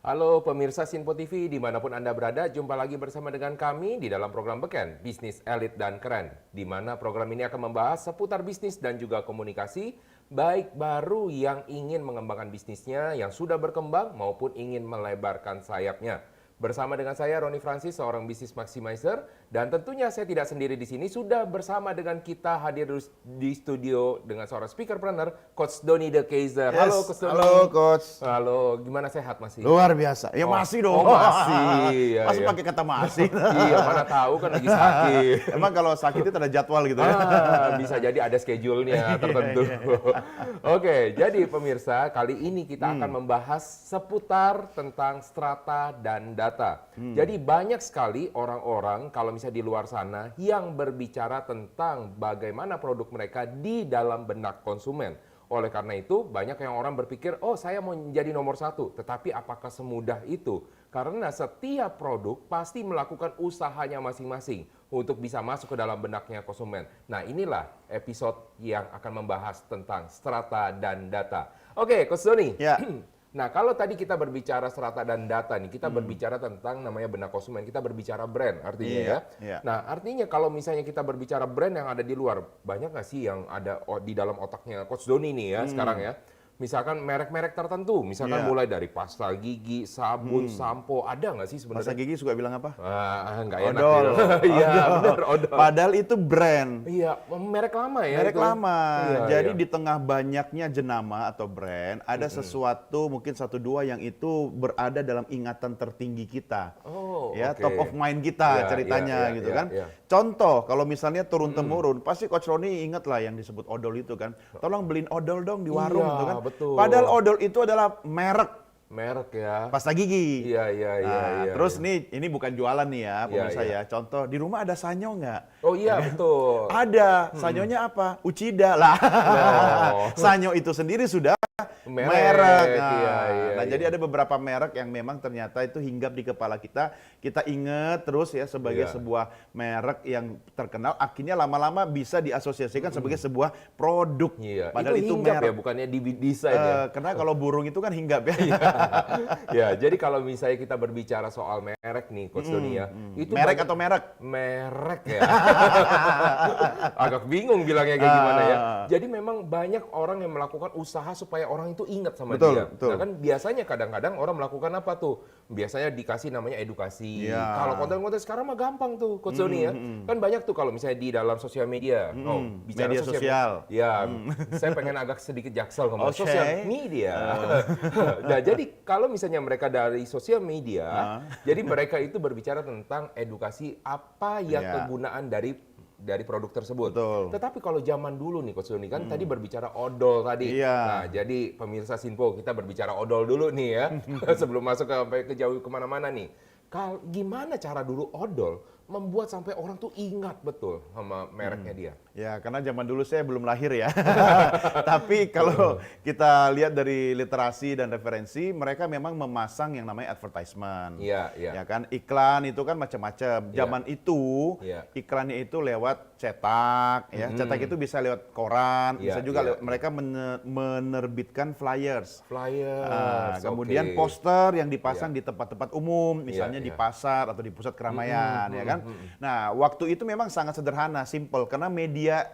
Halo pemirsa Sinpo TV, dimanapun Anda berada, jumpa lagi bersama dengan kami di dalam program Beken, Bisnis Elit dan Keren. Di mana program ini akan membahas seputar bisnis dan juga komunikasi, baik baru yang ingin mengembangkan bisnisnya, yang sudah berkembang, maupun ingin melebarkan sayapnya. Bersama dengan saya, Roni Francis, seorang bisnis maximizer. Dan tentunya saya tidak sendiri di sini, sudah bersama dengan kita hadir di studio dengan seorang speakerpreneur, Coach Doni De Keizer. Yes. Halo Coach Doni. Halo Coach. Halo, gimana sehat masih? Luar biasa. Ya masih dong. Oh masih. Ya, Masih ya. pakai kata masih. Iya, mana tahu kan lagi sakit. Emang kalau sakit itu ada jadwal gitu ya? Bisa jadi ada schedule-nya tertentu. Oke, jadi pemirsa, kali ini kita akan membahas seputar tentang strata dan data. Jadi banyak sekali orang-orang kalau misalnya di luar sana yang berbicara tentang bagaimana produk mereka di dalam benak konsumen. Oleh karena itu, banyak yang orang berpikir, oh saya mau menjadi nomor satu. Tetapi apakah semudah itu? Karena setiap produk pasti melakukan usahanya masing-masing untuk bisa masuk ke dalam benaknya konsumen. Nah inilah episode yang akan membahas tentang strata dan data. Oke, Coach Doni. Ya. Nah, kalau tadi kita berbicara strata dan data nih, kita berbicara tentang namanya benak konsumen, kita berbicara brand artinya Iya, ya. iya. Nah, artinya kalau misalnya kita berbicara brand yang ada di luar, banyak nggak sih yang ada di dalam otaknya Coach Doni nih ya sekarang ya? Misalkan merek-merek tertentu, misalkan Iya. mulai dari pasta gigi, sabun, sampo, ada nggak sih Masa sebenarnya? gigi suka bilang apa? Nggak enak Odol. ya. Iya, bener, odol. Padahal itu brand. Iya, merek lama ya. Merek itu. lama. Iya, Jadi iya. di tengah banyaknya jenama atau brand, ada sesuatu mungkin satu dua yang itu berada dalam ingatan tertinggi kita. Oh, Ya, oke. top of mind kita Iya, ceritanya iya, gitu iya, kan. iya. Contoh, kalau misalnya turun-temurun, pasti Coach Roni ingat lah yang disebut odol itu kan. Tolong beliin odol dong di warung Iya, gitu kan. betul. Padahal odol itu adalah merek Merek ya. pasta gigi. Iya, iya, iya. Nah, iya, terus iya. nih, ini bukan jualan nih ya, pemirsa iya. ya. Contoh, di rumah ada sanyo nggak? Oh iya, betul. Ada. Sanyonya apa? Uchida lah. Oh. Sanyo itu sendiri sudah Merek, merek. Nah, iya, iya, nah, iya. jadi ada beberapa merek yang memang ternyata itu hinggap di kepala kita. Kita ingat terus ya sebagai Iya. sebuah merek yang terkenal. Akhirnya lama-lama bisa diasosiasikan sebagai sebuah produk. Iya, Padahal itu hinggap merek. ya, bukannya desain ya. Karena kalau burung itu kan hinggap ya. Ya, jadi kalau misalnya kita berbicara soal merek nih, Coach Doni ya, itu Merek banyak- atau merek? merek ya. Agak bingung bilangnya kayak gimana ya. Jadi memang banyak orang yang melakukan usaha supaya orang itu ingat sama Betul, dia. betul. Nah kan biasanya kadang-kadang orang melakukan apa tuh? Biasanya dikasih namanya edukasi. Iya. Kalau konten-konten sekarang mah gampang tuh, Coach Doni ya. Kan banyak tuh kalau misalnya di dalam sosial media. Bicara media sosial. Ya, saya pengen agak sedikit jaksel ngomong Oke. sosial media. Nah, jadi kalau misalnya mereka dari sosial media, jadi mereka itu berbicara tentang edukasi apa yang Iya. kegunaan dari produk tersebut. Betul. Tetapi kalau zaman dulu nih Coach Doni kan tadi berbicara odol tadi. Iya. Nah, jadi pemirsa Sinpo kita berbicara odol dulu nih ya. Sebelum masuk ke jauh kemana-mana nih. Gimana cara dulu odol membuat sampai orang tuh ingat betul sama mereknya dia? Ya, karena zaman dulu saya belum lahir ya. Tapi kalau kita lihat dari literasi dan referensi, mereka memang memasang yang namanya advertisement. Iya, iya. Ya kan, iklan itu kan macam-macam. Iya. Zaman itu, Iya. iklannya itu lewat cetak, ya. Cetak itu bisa lewat koran, Iya, bisa juga iya. mereka menerbitkan flyers. Flyers. Kemudian oke. poster yang dipasang di tempat-tempat umum, misalnya Iya, di iya. pasar atau di pusat keramaian, ya kan. Nah, waktu itu memang sangat sederhana, simple, karena media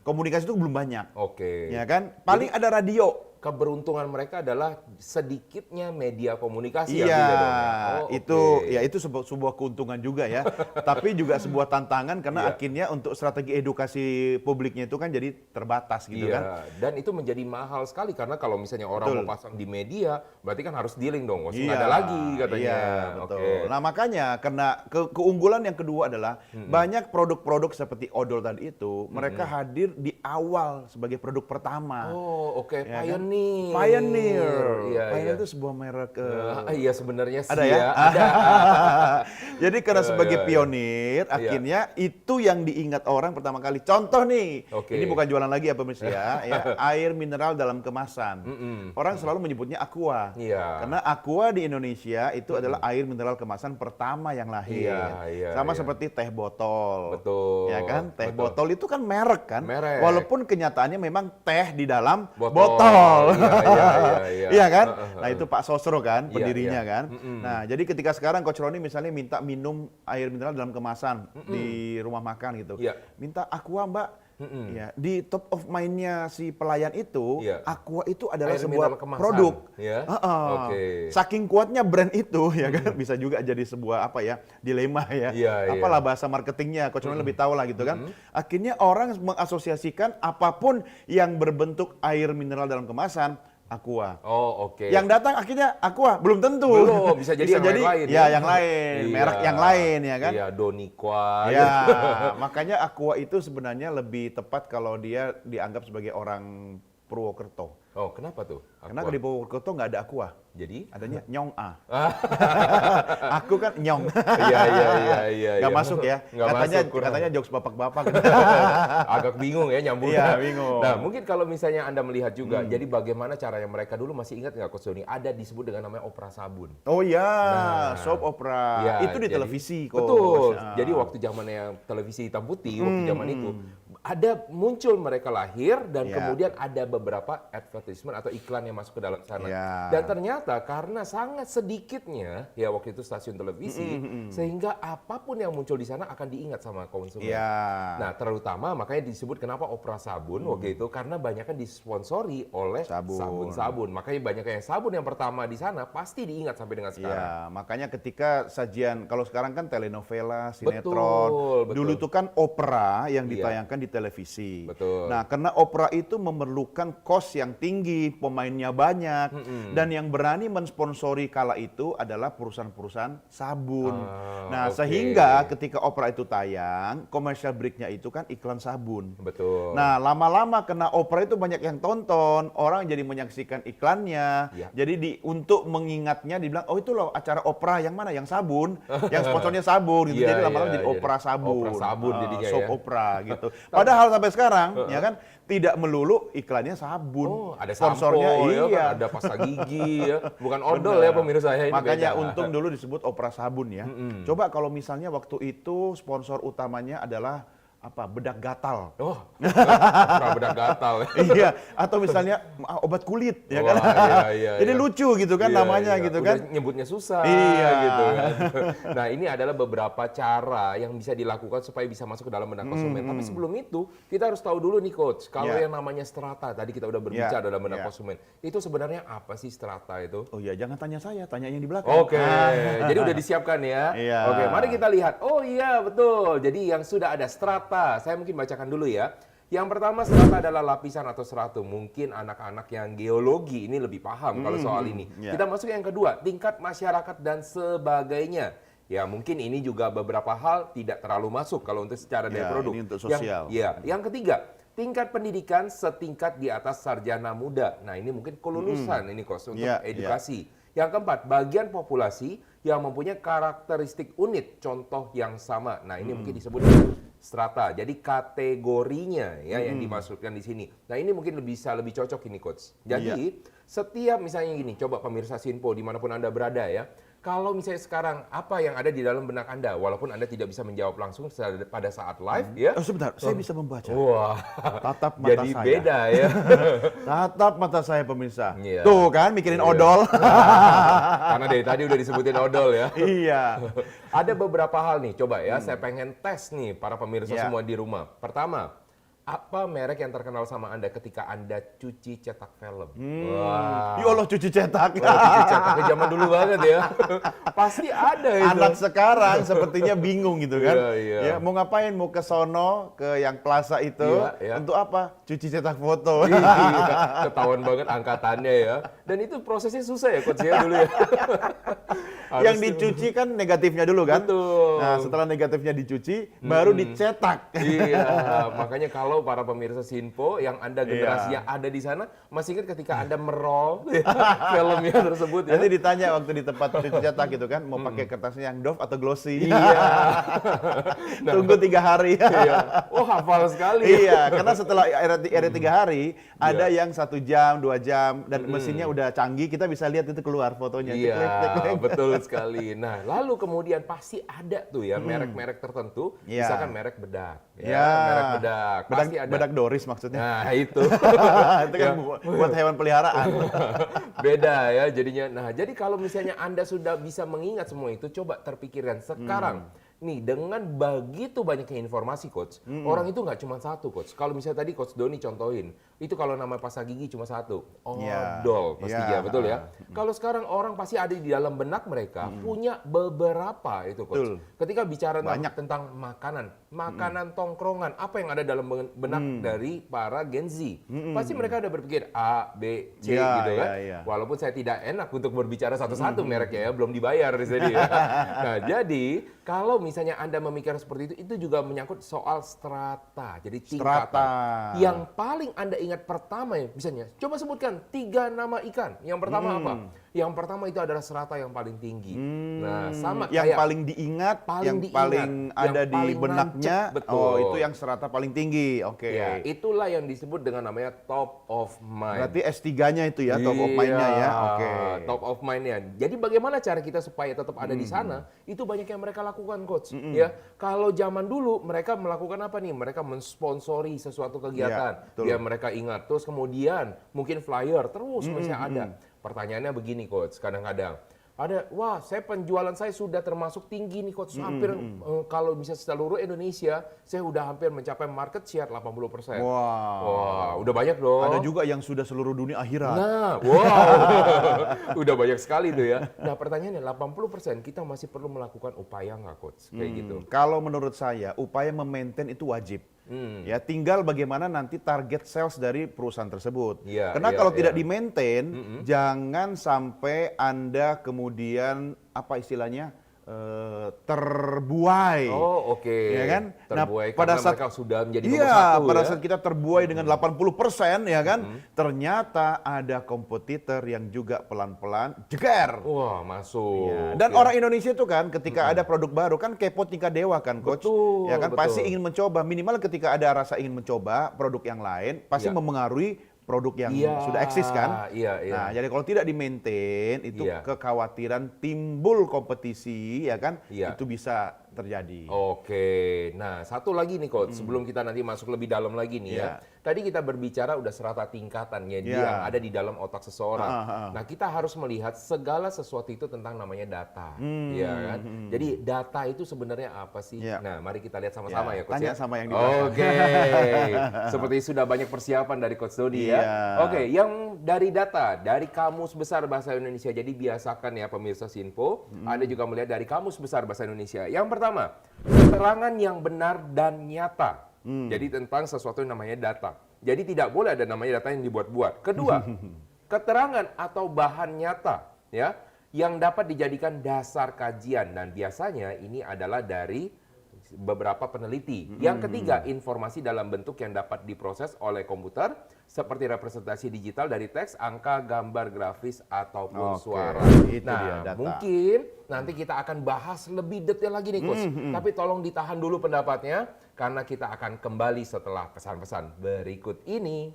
komunikasi itu belum banyak, Oke. ya kan. Paling ada radio. Keberuntungan mereka adalah sedikitnya media komunikasi Iya, artinya dong ya. Oh, itu oke. ya itu sebuah keuntungan juga ya. Tapi juga sebuah tantangan karena Iya. akhirnya untuk strategi edukasi publiknya itu kan jadi terbatas gitu Iya, kan. dan itu menjadi mahal sekali karena kalau misalnya orang Betul. mau pasang di media, berarti kan harus dealing dong, nggak Iya, ada lagi katanya. Iya, betul. Oke. Nah makanya karena keunggulan yang kedua adalah banyak produk-produk seperti odol tadi itu mereka hadir di awal sebagai produk pertama. Oh, oke, Ya kan? Pioneer. Pioneer. Iya, Pioneer iya. itu sebuah merek. Iya sebenarnya sih Ada ya? ada. Jadi karena Iya, sebagai iya, iya. pionir, akhirnya itu yang diingat orang pertama kali. Contoh nih, Oke. ini bukan jualan lagi ya pemirsa ya, air mineral dalam kemasan. Orang selalu menyebutnya Aqua. Iya. Karena Aqua di Indonesia itu adalah air mineral kemasan pertama yang lahir. Iya, iya, Sama iya. seperti teh botol. Betul, Ya kan? Teh betul. botol itu kan merek kan? Merek. Walaupun kenyataannya memang teh di dalam Botol. botol. Mall. Iya. Iya kan? Nah itu Pak Sosro kan, Iya, pendirinya iya. kan. Nah jadi ketika sekarang Coach Roni misalnya minta minum air mineral dalam kemasan di rumah makan gitu. Iya. Minta Aqua Mbak. Ya, di top of mind-nya si pelayan itu, Iya. Aqua itu adalah Air sebuah mineral kemasan, produk. ya? Oke. Saking kuatnya brand itu ya kan bisa juga jadi sebuah apa ya, dilema ya. Iya, Apalah bahasa marketingnya, Coach Roni lebih tahu lah gitu kan. Akhirnya orang mengasosiasikan apapun yang berbentuk air mineral dalam kemasan Aqua. Oh, oke. Yang datang akhirnya Aqua belum tentu. Belum, bisa jadi yang lain-lain, ya, ya? yang lain, Iya. merek yang lain ya kan. Iya, Doniqua. Ya, makanya Aqua itu sebenarnya lebih tepat kalau dia dianggap sebagai orang Purwokerto. Oh, kenapa tuh? Karena Aqua? di Purwokerto nggak ada Aqua, Jadi? adanya Nyong A. Aku kan Nyong. Iya. Nggak masuk ya. Nggak masuk, kurang. Katanya jokes bapak-bapak. Agak bingung ya nyambungnya. Iya, bingung. Nah, mungkin kalau misalnya Anda melihat juga, jadi bagaimana caranya mereka dulu masih ingat nggak Coach Doni? Ada disebut dengan namanya opera sabun. Oh iya, Nah, soap opera. Ya, Itu di jadi- televisi kok. Betul. Ah. Jadi waktu zamannya televisi hitam putih, waktu zaman itu ada muncul mereka lahir dan Ya. kemudian ada beberapa advertisement atau iklan yang masuk ke dalam sana. Ya. Dan ternyata karena sangat sedikitnya ya waktu itu stasiun televisi sehingga apapun yang muncul di sana akan diingat sama konsumen. Iya. Nah, terutama makanya disebut kenapa opera sabun waktu itu karena banyak kan disponsori oleh Sabun. sabun-sabun. Makanya banyak yang sabun yang pertama di sana pasti diingat sampai dengan sekarang. Iya, makanya ketika sajian, kalau sekarang kan telenovela, sinetron, Betul. dulu itu kan opera yang Iya. ditayangkan di televisi. Betul. Nah, karena opera itu memerlukan cost yang tinggi, pemainnya banyak, dan yang berani mensponsori kala itu adalah perusahaan-perusahaan sabun. Nah, oke. sehingga ketika opera itu tayang, commercial break-nya itu kan iklan sabun. Betul. Nah, lama-lama kena opera itu banyak yang tonton, orang jadi menyaksikan iklannya. Ya. Jadi untuk mengingatnya dibilang, oh itu loh acara opera yang mana? Yang sabun, yang sponsornya sabun gitu. Iya, Jadi lama-lama iya, jadi jadi opera sabun. opera sabun jadinya soap ya. opera gitu. Padahal sampai sekarang ya kan tidak melulu iklannya sabun. Oh, ada sponsornya sampo, ya iya. kan? Ada pasta gigi ya. Bukan odol ya pemirsa ya ini Makanya beda. untung dulu disebut opera sabun ya. Coba kalau misalnya waktu itu sponsor utamanya adalah apa? Bedak gatal. Oh, opera bedak gatal. Iya, atau misalnya obat kulit ya kan. Wah, iya, Jadi iya. lucu gitu kan Iya, namanya iya. gitu Udah kan. nyebutnya susah Iya. gitu kan. Nah, ini adalah beberapa cara yang bisa dilakukan supaya bisa masuk ke dalam benak konsumen. Tapi sebelum itu, kita harus tahu dulu nih coach, kalau Iya. yang namanya strata, tadi kita udah berbicara dalam benak Iya. konsumen. Itu sebenarnya apa sih strata itu? Oh iya, jangan tanya saya, tanya yang di belakang. Oke, jadi udah disiapkan ya. Iya. Oke, mari kita lihat. Oh iya, betul. Jadi yang sudah ada strata, saya mungkin bacakan dulu ya. Yang pertama strata adalah lapisan atau stratum. Mungkin anak-anak yang geologi ini lebih paham kalau soal ini. Iya. Kita masuk yang kedua, tingkat masyarakat dan sebagainya. Ya mungkin ini juga beberapa hal tidak terlalu masuk kalau untuk secara daya Ya, produk. ini untuk sosial. Yang ketiga, tingkat pendidikan setingkat di atas sarjana muda. Nah ini mungkin kelulusan ini kos untuk Iya, edukasi. Yang keempat, bagian populasi yang mempunyai karakteristik unik, contoh yang sama. Nah, ini mungkin disebut strata. Jadi kategorinya ya yang dimasukkan di sini. Nah, ini mungkin bisa lebih cocok ini coach. Jadi setiap misalnya gini, coba pemirsa Sinpo dimanapun Anda berada ya. Kalau misalnya sekarang apa yang ada di dalam benak Anda, walaupun Anda tidak bisa menjawab langsung pada saat live ya. Oh sebentar, saya bisa membaca. Wah, Tatap mata jadi saya. beda ya. Tatap mata saya pemirsa. Iya. Tuh kan mikirin Iya. odol. Karena dari tadi udah disebutin odol ya. Iya. Ada beberapa hal nih, coba ya, saya pengen tes nih para pemirsa Ya. semua di rumah. Pertama, apa merek yang terkenal sama Anda ketika Anda cuci cetak film? Wah, Ya Allah cuci cetak. wah, cuci cetak ke zaman dulu banget ya. Pasti ada itu. Anak sekarang sepertinya bingung gitu kan. Iya, iya. Ya, mau ngapain? Mau ke sono, ke yang plaza itu. Iya, iya. Untuk apa? Cuci cetak foto. Iya, ketahuan banget angkatannya ya. Dan itu prosesnya susah ya coach ya dulu ya. Yang Harus- dicuci kan negatifnya dulu kan. Betul. Nah setelah negatifnya dicuci, baru dicetak. Iya, makanya kalau para pemirsa Sinpo yang Anda generasinya ada di sana, masih ingat ketika Anda merol filmnya tersebut ya? Nanti ditanya waktu di tempat cuci cetak gitu kan, mau pakai kertasnya yang doff atau glossy. Iya. Tunggu 3 hari. Iya. Oh, hafal sekali. Iya, karena setelah era 3 hari, ada yang 1 jam, 2 jam, dan mesinnya udah canggih, kita bisa lihat itu keluar fotonya. Iya, Cek, cek, cek. betul sekali. Nah, lalu kemudian pasti ada tuh ya merek-merek tertentu, Iya. misalkan merek bedak. Ya, Merek bedak, pasti ada. bedak Doris maksudnya. Nah, itu. Itu kan buat hewan peliharaan. Beda ya jadinya. Nah, jadi kalau misalnya Anda sudah bisa mengingat semua itu, coba terpikirkan sekarang. Nih, dengan begitu banyaknya informasi, Coach, orang itu nggak cuma satu, Coach. Kalau misalnya tadi Coach Doni contohin, itu kalau nama pasta gigi cuma satu, Iya. odol pastinya, Iya. betul ya? Kalau sekarang orang pasti ada di dalam benak mereka, punya beberapa itu, Coach. Betul. Ketika bicara Banyak. tentang makanan tongkrongan, apa yang ada dalam benak dari para Gen Z? Pasti mereka ada berpikir A, B, C Iya, gitu kan? iya, iya. Walaupun saya tidak enak untuk berbicara satu-satu mereknya ya, belum dibayar di sini ya. Nah, jadi kalau misalnya Anda memikirkan seperti itu juga menyangkut soal strata. Jadi tingkatan. Strata. Yang paling Anda ingat pertama ya, misalnya, coba sebutkan 3 nama ikan. Yang pertama apa? Yang pertama itu adalah strata yang paling tinggi. Nah, sama yang kayak paling diingat, paling yang diingat, paling yang ada di paling benaknya, nancep, betul. oh itu yang strata paling tinggi. Oke. ya, itulah yang disebut dengan namanya top of mind. Berarti S3-nya itu ya, top of mind-nya ya. Iya, Oke. top of mind-nya. Jadi bagaimana cara kita supaya tetap ada di sana? Itu banyak yang mereka lakukan, Coach. Ya, kalau zaman dulu mereka melakukan apa nih? Mereka mensponsori sesuatu kegiatan. betul. Biar mereka ingat. Terus kemudian mungkin flyer terus masih ada. Pertanyaannya begini, Coach. Kadang-kadang ada, wah, penjualan saya sudah termasuk tinggi nih, Coach. Hampir kalau bisa seluruh Indonesia, saya udah hampir mencapai market share 80%. Wow. Wah, udah banyak dong. Ada juga yang sudah seluruh dunia akhirat. Nah, wow, udah banyak sekali tuh ya. Nah, pertanyaannya 80% kita masih perlu melakukan upaya nggak, Coach? Kayak gitu. Kalau menurut saya, upaya memaintain itu wajib. Ya, tinggal bagaimana nanti target sales dari perusahaan tersebut. Iya, Karena iya, kalau iya. tidak di-maintain, jangan sampai Anda kemudian apa istilahnya terbuai. Oh, oke. Ya kan? Terbuai pada karena saat mereka sudah menjadi nomor iya, satu pada ya. saat kita terbuai dengan 80% ya kan, ternyata ada kompetitor yang juga pelan-pelan jeger. Wah, masuk. Ya, dan Ya. orang Indonesia itu kan ketika ada produk baru kan kepo tingkat dewa kan, Coach. Betul, Ya kan betul. pasti ingin mencoba, minimal ketika ada rasa ingin mencoba produk yang lain pasti Ya. memengaruhi produk yang Iya, sudah eksis kan. iya, iya. Nah, jadi kalau tidak di-maintain itu Iya. kekhawatiran timbul kompetisi ya kan, Iya. itu bisa terjadi. Oke, nah satu lagi nih Coach, sebelum kita nanti masuk lebih dalam lagi nih ya. Tadi kita berbicara udah serata tingkatannya dia yang ada di dalam otak seseorang. Nah, kita harus melihat segala sesuatu itu tentang namanya data, ya kan? Jadi data itu sebenarnya apa sih? Ya. Nah, mari kita lihat sama-sama ya Coach Tanya ya. sama yang di belakang. Oke, seperti sudah banyak persiapan dari Coach Dodi ya. Iya. Oke, yang dari data, dari Kamus Besar Bahasa Indonesia. Jadi biasakan ya pemirsa Sinpo, Anda juga melihat dari Kamus Besar Bahasa Indonesia. Yang pertama, keterangan yang benar dan nyata. Jadi tentang sesuatu yang namanya data. Jadi tidak boleh ada namanya data yang dibuat-buat. Kedua, keterangan atau bahan nyata ya yang dapat dijadikan dasar kajian dan biasanya ini adalah dari beberapa peneliti. Yang ketiga, informasi dalam bentuk yang dapat diproses oleh komputer seperti representasi digital dari teks, angka, gambar, grafis ataupun Oke, suara. itu Nah, dia data. mungkin nanti kita akan bahas lebih detail lagi nih, Coach. Tapi tolong ditahan dulu pendapatnya karena kita akan kembali setelah pesan-pesan berikut ini.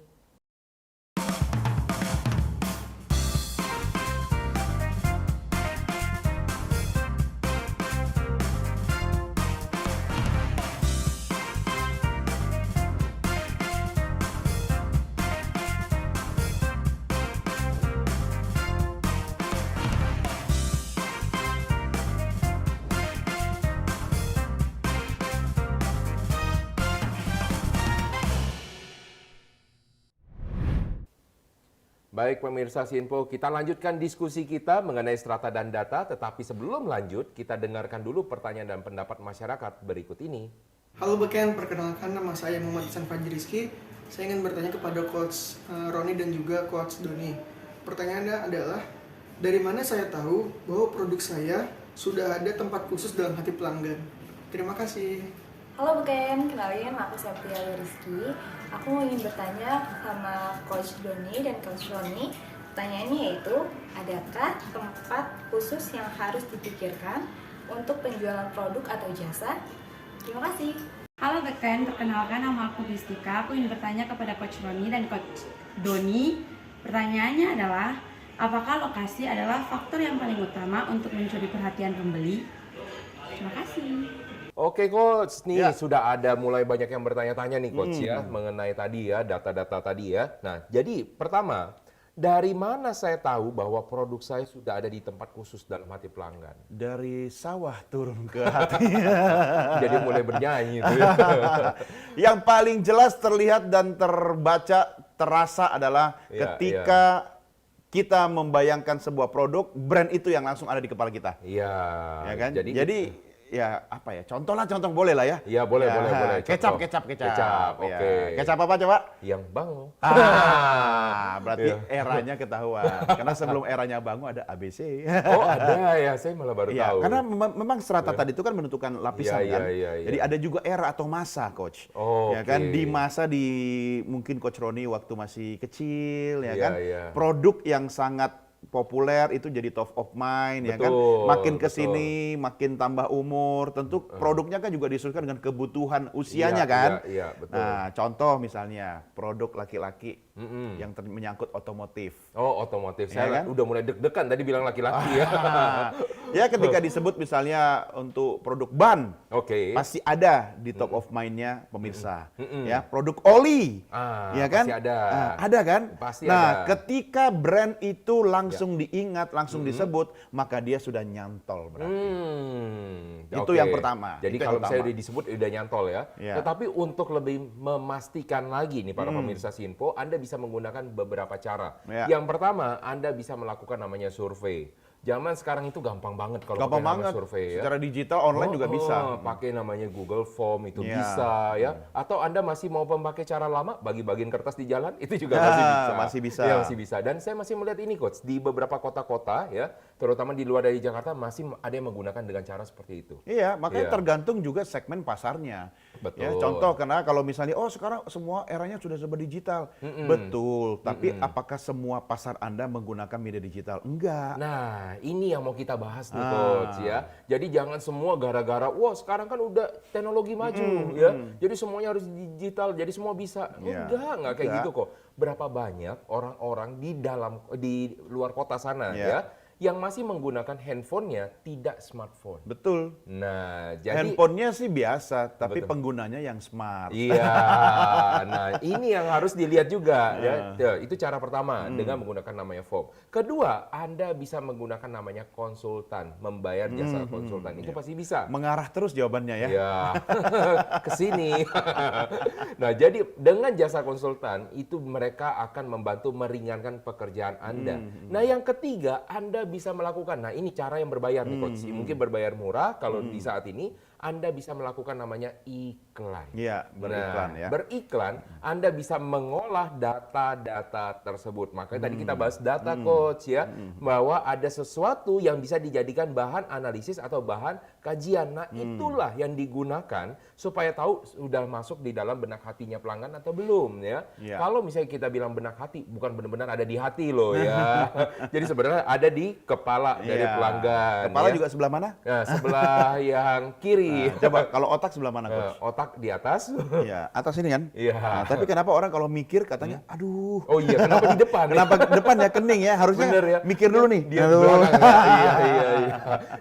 Baik pemirsa Sinpo, kita lanjutkan diskusi kita mengenai strata dan data, tetapi sebelum lanjut, kita dengarkan dulu pertanyaan dan pendapat masyarakat berikut ini. Halo Beken, perkenalkan nama saya Muhammad Ihsan Fajri Rizky. Saya ingin bertanya kepada Coach Roni dan juga Coach Doni. Pertanyaannya adalah, dari mana saya tahu bahwa produk saya sudah ada tempat khusus dalam hati pelanggan? Terima kasih. Halo Beken, kenalin aku Septia Rizky. Aku ingin bertanya sama Coach Doni dan Coach Roni. Pertanyaannya yaitu, adakah tempat khusus yang harus dipikirkan untuk penjualan produk atau jasa? Terima kasih. Halo Beken, perkenalkan nama aku Bistika. Aku ingin bertanya kepada Coach Roni dan Coach Doni. Pertanyaannya adalah, Apakah lokasi adalah faktor yang paling utama untuk mencuri perhatian pembeli? Terima kasih. Oke coach, nih Ya. sudah ada mulai banyak yang bertanya-tanya nih coach ya mengenai tadi ya data-data tadi ya. Nah, jadi pertama, dari mana saya tahu bahwa produk saya sudah ada di tempat khusus dalam hati pelanggan? Dari sawah turun ke hati. Jadi mulai bernyanyi tuh ya. Yang paling jelas terlihat dan terbaca, terasa adalah Iya, ketika kita membayangkan sebuah produk, brand itu yang langsung ada di kepala kita. Iya. Ya kan? Jadi Ya apa ya? Contoh boleh lah ya. Iya, boleh, boleh. Kecap. Kecap, Ya. oke. Kecap apa coba? yang bangun. Berarti Iya. eranya ketahuan. Karena sebelum eranya Bangu ada ABC. Oh, ada ya, saya malah baru Iya, tahu. karena memang strata tadi itu kan menentukan lapisan Iya, kan. iya. Jadi ada juga era atau masa, coach. Oh, Ya kan oke. di masa di mungkin Coach Roni waktu masih kecil ya Iya, kan. iya. Produk yang sangat populer itu jadi top of mind ya kan. Betul, Makin ke betul. sini makin tambah umur, tentu produknya kan juga disesuaikan dengan kebutuhan usianya Iya, kan. iya, betul. Nah, contoh misalnya produk laki-laki Mm-mm. yang menyangkut otomotif. Oh, otomotif. Iya Saya kan? udah mulai deg-degan tadi bilang laki-laki ya. Ya ketika disebut misalnya untuk produk ban, Oke. pasti ada di top of mind-nya pemirsa. Mm-mm. Ya, produk oli. Ah, Ya kan? pasti ada. Ada kan? Pasti nah, ada. Ya. ketika brand itu langsung diingat, langsung disebut, maka dia sudah nyantol berarti. Itu Oke. yang pertama. Jadi Itu yang kalau misalnya utama. udah disebut udah nyantol ya. Ya. Tetapi untuk lebih memastikan lagi nih para pemirsa Sinpo, Anda bisa menggunakan beberapa cara. Ya. Yang pertama, Anda bisa melakukan namanya survei. Zaman sekarang itu gampang banget kalau Gampang pakai nama banget. survei ya. Secara digital online juga bisa. Pakai namanya Google Form itu Ya. bisa ya. Atau Anda masih mau memakai cara lama bagi-bagiin kertas di jalan itu juga masih bisa. Masih bisa. Ya, masih bisa. Dan saya masih melihat ini coach di beberapa kota-kota ya, terutama di luar dari Jakarta masih ada yang menggunakan dengan cara seperti itu. Iya, makanya Iya. tergantung juga segmen pasarnya. Betul. Ya, contoh karena kalau misalnya sekarang semua eranya sudah serba digital. Betul, tapi apakah semua pasar Anda menggunakan media digital? Enggak. Nah, ini yang mau kita bahas nih Ah. coach ya. Jadi jangan semua gara-gara wah sekarang kan udah teknologi maju ya. Jadi semuanya harus digital, jadi semua bisa. Iya. Enggak kayak Enggak. gitu kok. Berapa banyak orang-orang di luar kota sana Iya. ya yang masih menggunakan handphonenya tidak smartphone. Betul. Nah, jadi Handphonenya sih biasa, tapi Betul. penggunanya yang smart. iya. Nah, ini yang harus dilihat juga ya. Ah. Ya, itu cara pertama dengan menggunakan namanya form. Kedua, Anda bisa menggunakan namanya konsultan, membayar jasa konsultan. Itu pasti bisa. Mengarah terus jawabannya ya. Ya, ke sini. Nah, jadi dengan jasa konsultan itu mereka akan membantu meringankan pekerjaan Anda. Nah, yang ketiga, Anda bisa melakukan. Nah, ini cara yang berbayar nih coach. Mungkin berbayar murah kalau di saat ini Anda bisa melakukan namanya iklan. Iya, beriklan Nah, ya. beriklan, Anda bisa mengolah data-data tersebut. Makanya tadi kita bahas data coach ya, bahwa ada sesuatu yang bisa dijadikan bahan analisis atau bahan kajian. Nah, itulah yang digunakan supaya tahu sudah masuk di dalam benak hatinya pelanggan atau belum ya. Iya. Kalau misalnya kita bilang benak hati, bukan benar-benar ada di hati loh ya. Jadi sebenarnya ada di kepala dari Iya. pelanggan. Kepala ya. juga sebelah mana? Nah, sebelah yang kiri. Coba kalau otak sebelah mana, Coach? Otak di atas. Iya, atas ini kan? Iya. Nah, tapi kenapa orang kalau mikir katanya, aduh, Oh iya, kenapa di depan? kenapa depan ya kening ya? Harusnya Bener ya. mikir dulu nih. Dia di Aduh. belakang ya. Iya.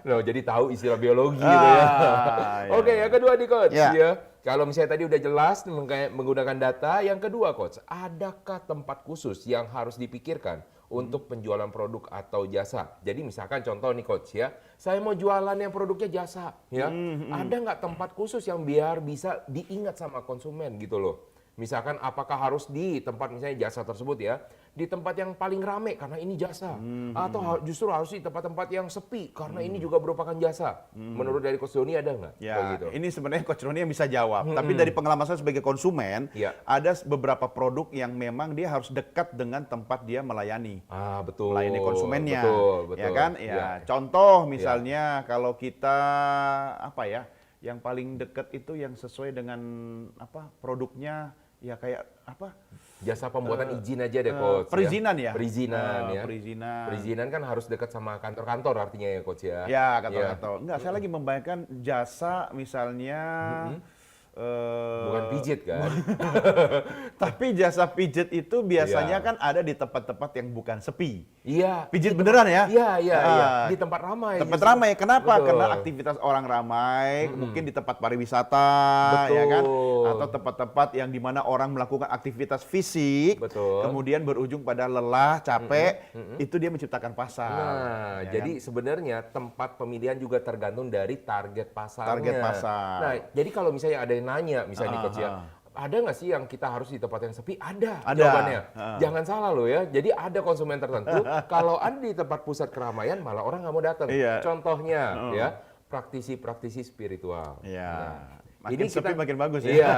No, jadi tahu istilah biologi gitu ya. iya. Oke, yang kedua nih coach Ya. ya. Kalau misalnya tadi udah jelas menggunakan data, yang kedua coach, adakah tempat khusus yang harus dipikirkan untuk penjualan produk atau jasa? Jadi misalkan contoh nih coach ya, saya mau jualan yang produknya jasa ya. Ada nggak tempat khusus yang biar bisa diingat sama konsumen gitu loh? Misalkan apakah harus di tempat misalnya jasa tersebut ya, di tempat yang paling rame karena ini jasa, atau justru harus di tempat-tempat yang sepi karena ini juga merupakan jasa. Menurut dari Coach Doni ada nggak? Ya, Kayak gitu? ini sebenarnya Coach Roni yang bisa jawab. Tapi dari pengalaman saya sebagai konsumen, Iya. ada beberapa produk yang memang dia harus dekat dengan tempat dia melayani. Ah betul. Melayani konsumennya. Betul. Ya kan? Ya, Ya. contoh misalnya kalau kita apa ya, yang paling dekat itu yang sesuai dengan apa produknya ya kayak apa? Jasa pembuatan izin aja deh coach. perizinan ya? Perizinan ya. Perizinan. Perizinan kan harus dekat sama kantor-kantor artinya ya coach ya. Ya, Ya. kantor-kantor. Enggak, saya lagi membayangkan jasa misalnya Bukan pijit kan? Tapi jasa pijet itu biasanya Iya. kan ada di tempat-tempat yang bukan sepi. Iya. Pijit beneran ya? Iya, iya, iya. Ah, Di tempat ramai. Tempat justru. ramai. Kenapa? Betul. Karena aktivitas orang ramai, mungkin di tempat pariwisata, ya kan? Betul. Atau tempat-tempat yang dimana orang melakukan aktivitas fisik, Betul. kemudian berujung pada lelah, capek, itu dia menciptakan pasar. Nah, ya jadi sebenarnya tempat pemilihan juga tergantung dari target pasarnya. Target pasar. Nah, jadi kalau misalnya ada yang nanya, misalnya nih Coach ya, ada nggak sih yang kita harus di tempat yang sepi? Ada. Ada. Jawabannya. Jangan salah loh ya. Jadi ada konsumen tertentu, kalau ada di tempat pusat keramaian malah orang nggak mau datang. Iya. Contohnya ya, praktisi-praktisi spiritual. Iya. Nah, Makin sepi makin bagus ya. Iya.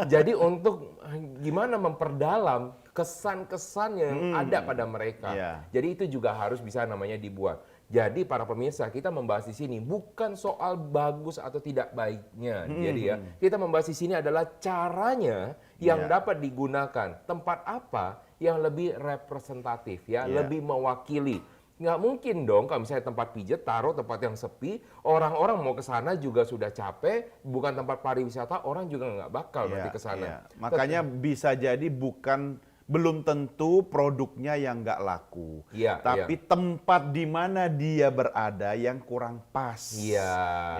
Jadi untuk gimana memperdalam kesan-kesan yang ada pada mereka. Iya. Jadi itu juga harus bisa namanya dibuat. Jadi para pemirsa, kita membahas di sini bukan soal bagus atau tidak baiknya. Jadi ya, kita membahas di sini adalah caranya yang Iya. dapat digunakan. Tempat apa yang lebih representatif ya, Iya. lebih mewakili. Nggak mungkin dong kalau misalnya tempat pijat taruh tempat yang sepi, orang-orang mau ke sana juga sudah capek, bukan tempat pariwisata, orang juga nggak bakal nanti ke sana. Iya. Makanya bisa jadi belum tentu produknya yang nggak laku, Iya, tapi tempat di mana dia berada yang kurang pas. Iya,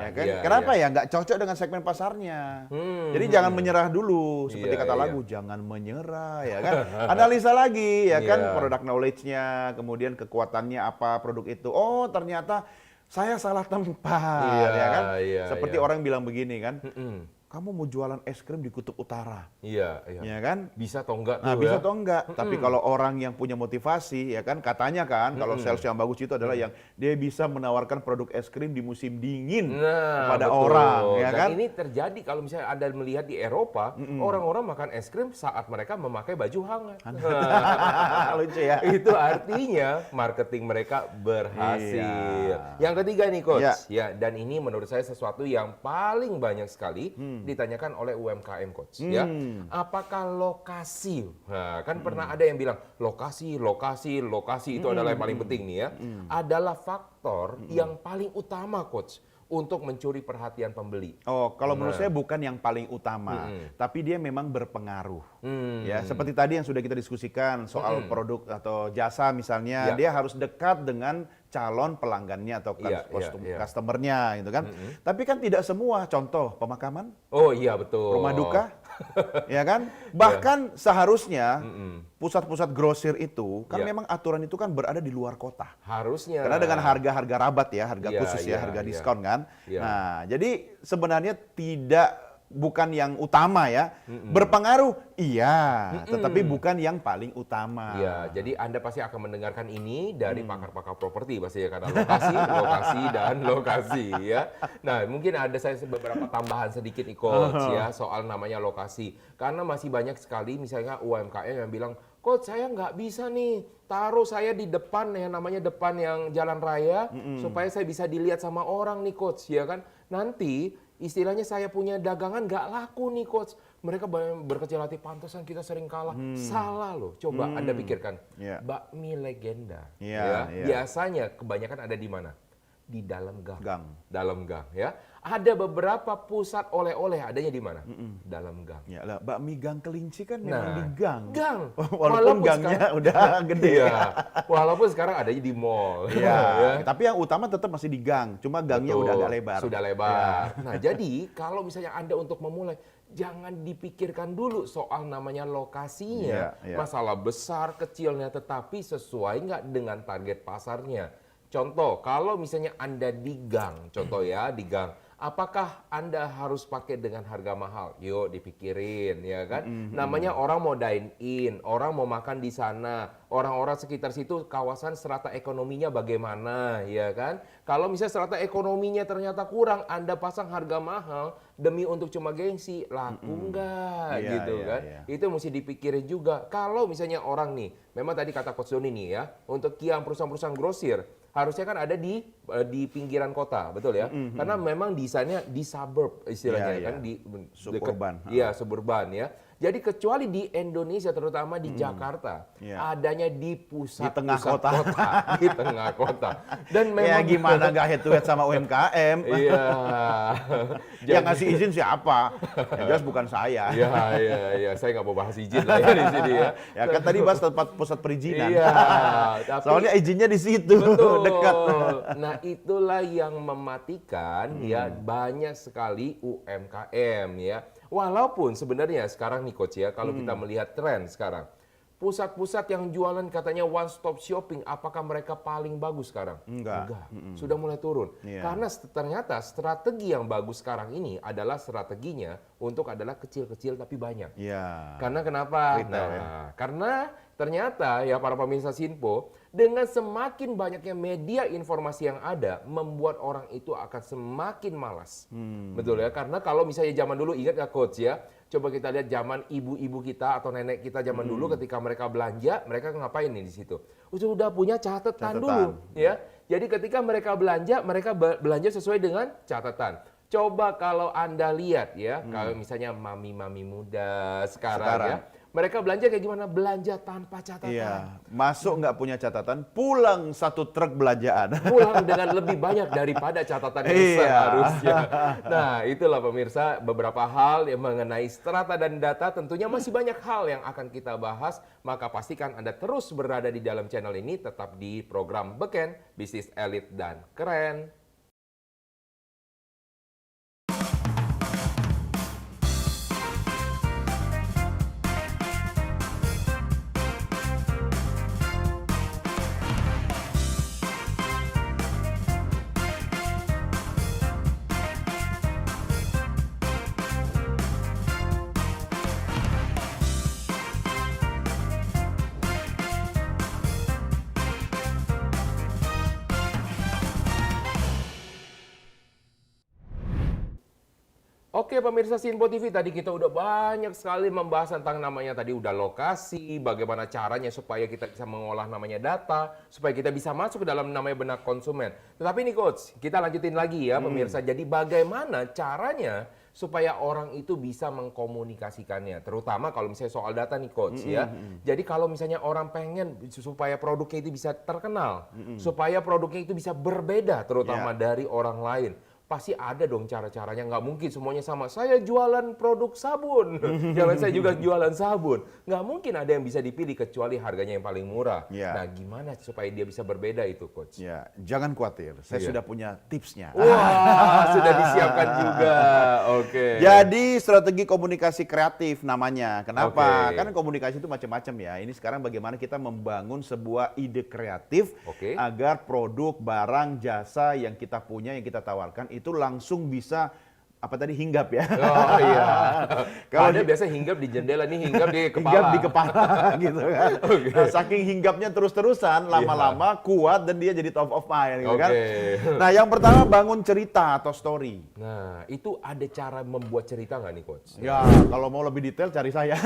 Ya kan? iya, Kenapa iya. ya nggak cocok dengan segmen pasarnya? Jadi jangan menyerah dulu, seperti Iya, kata iya. lagu, jangan menyerah, ya kan? Analisa lagi, ya kan? Iya. Product knowledge-nya, kemudian kekuatannya apa produk itu. Oh, ternyata saya salah tempat, Iya, ya kan? iya, Seperti iya. orang bilang begini kan, Mm-mm. kamu mau jualan es krim di Kutub Utara, Iya, iya. ya kan? Bisa atau enggak Nah, tuh bisa ya? atau enggak. Tapi kalau orang yang punya motivasi, ya kan, katanya kan, kalau sales yang bagus itu adalah yang dia bisa menawarkan produk es krim di musim dingin Nah, kepada betul. orang, ya Dan kan? ini terjadi kalau misalnya Anda melihat di Eropa, orang-orang makan es krim saat mereka memakai baju hangat. Lucu ya. Itu artinya marketing mereka berhasil. Iya. Yang ketiga nih Coach, Ya. ya, dan ini menurut saya sesuatu yang paling banyak sekali ditanyakan oleh UMKM Coach, ya. Apakah lokasi? Nah, kan pernah ada yang bilang lokasi itu adalah yang paling penting nih ya. Adalah faktor yang paling utama Coach untuk mencuri perhatian pembeli. Oh, kalau menurut saya bukan yang paling utama, tapi dia memang berpengaruh. Ya, seperti tadi yang sudah kita diskusikan soal produk atau jasa misalnya, Ya. dia harus dekat dengan calon pelanggannya atau Iya, iya. customernya gitu kan. Tapi kan tidak semua, contoh pemakaman, Oh iya betul. rumah duka, ya kan? Bahkan seharusnya pusat-pusat grosir itu kan Ya. memang aturan itu kan berada di luar kota. Harusnya. Karena dengan harga-harga rabat ya, harga Iya, khusus ya, iya, harga iya. diskon kan. Iya. Nah, jadi sebenarnya bukan yang utama ya. Berpengaruh, iya, tetapi bukan yang paling utama. Iya, jadi Anda pasti akan mendengarkan ini dari pakar-pakar properti pasti ya, karena lokasi, lokasi, dan lokasi ya. Nah, mungkin ada saya beberapa tambahan sedikit nih Coach ya soal namanya lokasi. Karena masih banyak sekali misalnya UMKM yang bilang, Coach saya nggak bisa nih taruh saya di depan yang namanya depan yang jalan raya supaya saya bisa dilihat sama orang nih Coach ya kan. Nanti istilahnya saya punya dagangan nggak laku nih Coach. Mereka berkecil hati, pantesan kita sering kalah. Salah loh, coba Anda pikirkan. Iya. Bakmi legenda. Iya, iya. Biasanya kebanyakan ada di mana? Di dalam gang. Gang. Dalam gang ya. Ada beberapa pusat oleh-oleh adanya di mana? Dalam gang. Ya lah, bakmi gang kelinci kan memang Nah, di gang. gang. Walaupun gangnya udah gede. Iya. Walaupun sekarang adanya di mall. Iya, Ya. tapi yang utama tetap masih di gang, cuma gangnya Betul, udah agak lebar. Sudah lebar. Nah, jadi kalau misalnya Anda untuk memulai, jangan dipikirkan dulu soal namanya lokasinya, Iya, iya. masalah besar kecilnya, tetapi sesuai nggak dengan target pasarnya. Contoh, kalau misalnya Anda di gang, contoh ya di gang, apakah Anda harus pakai dengan harga mahal? Yuk dipikirin ya kan. Namanya orang mau dine in, orang mau makan di sana, orang-orang sekitar situ kawasan strata ekonominya bagaimana ya kan. Kalau misalnya strata ekonominya ternyata kurang, Anda pasang harga mahal demi untuk cuma gengsi, laku nggak Iya, gitu iya, kan. iya. Itu mesti dipikirin juga. Kalau misalnya orang nih, memang tadi kata Coach Doni nih ya, untuk yang perusahaan-perusahaan grosir, harusnya kan ada di pinggiran kota, betul ya? Karena memang desainnya di suburb istilahnya Iya, kan, iya. di Suburban. Iya, suburban ya. Jadi kecuali di Indonesia, terutama di Jakarta, Iya. adanya di pusat Di tengah pusat kota. di tengah kota. Dan Ya memang gimana nggak head to head sama UMKM? Iya. Yang ngasih izin siapa? Yang jelas bukan saya. Iya. Saya nggak mau bahas izin lah ya di sini ya. Ya kan tadi bahas tempat pusat perizinan. Iya. Tapi Soalnya izinnya di situ, betul. dekat. Nah, itulah yang mematikan ya banyak sekali UMKM ya. Walaupun sebenarnya sekarang nih Coach ya, kalau kita melihat tren sekarang, pusat-pusat yang jualan katanya one stop shopping, apakah mereka paling bagus sekarang? Enggak. Sudah mulai turun. Iya. Karena ternyata strategi yang bagus sekarang ini adalah strateginya untuk adalah kecil-kecil tapi banyak. Iya. Karena kenapa? Retail, Nah, ya. karena ternyata ya para pemirsa Sinpo, dengan semakin banyaknya media informasi yang ada, membuat orang itu akan semakin malas. Betul ya? Karena kalau misalnya zaman dulu, ingat nggak Coach ya? Coba kita lihat zaman ibu-ibu kita atau nenek kita zaman dulu ketika mereka belanja, mereka ngapain nih di situ? Sudah punya catatan dulu ya. Jadi ketika mereka belanja sesuai dengan catatan. Coba kalau Anda lihat ya, kalau misalnya mami-mami muda sekarang ya, mereka belanja kayak gimana? Belanja tanpa catatan. Iya. Masuk nggak punya catatan, pulang satu truk belanjaan. Pulang dengan lebih banyak daripada catatan yang Iya. seharusnya. Nah, itulah pemirsa beberapa hal yang mengenai strata dan data. Tentunya masih banyak hal yang akan kita bahas. Maka pastikan Anda terus berada di dalam channel ini, tetap di program Beken, Bisnis Elit dan Keren. Oke pemirsa Sinpo TV, tadi kita udah banyak sekali membahas tentang namanya tadi udah lokasi, bagaimana caranya supaya kita bisa mengolah namanya data, supaya kita bisa masuk ke dalam namanya benak konsumen. Tetapi nih Coach, kita lanjutin lagi ya pemirsa, jadi bagaimana caranya supaya orang itu bisa mengkomunikasikannya, terutama kalau misalnya soal data nih Coach ya. Jadi kalau misalnya orang pengen supaya produknya itu bisa terkenal, supaya produknya itu bisa berbeda terutama dari orang lain. Pasti ada dong cara-caranya, nggak mungkin semuanya sama. Saya jualan produk sabun, jangan saya juga jualan sabun. Nggak mungkin ada yang bisa dipilih kecuali harganya yang paling murah. Ya. Nah, gimana supaya dia bisa berbeda itu, Coach? Ya, jangan khawatir. Saya Iya. sudah punya tipsnya. Wah, sudah disiapkan juga. Oke. Jadi strategi komunikasi kreatif namanya. Kenapa? Oke. Kan komunikasi itu macam-macam ya. Ini sekarang bagaimana kita membangun sebuah ide kreatif Oke. agar produk, barang, jasa yang kita punya, yang kita tawarkan itu langsung bisa apa tadi hinggap ya. Oh iya. Kalau Ada biasa hinggap di jendela, nih hinggap di kepala. hinggap di kepala gitu kan. Nah, saking hinggapnya terus-terusan, lama-lama kuat dan dia jadi top of mind gitu kan. Oke. Nah, yang pertama bangun cerita atau story. Nah, itu ada cara membuat cerita nggak nih, Coach? Ya, kalau mau lebih detail cari saya.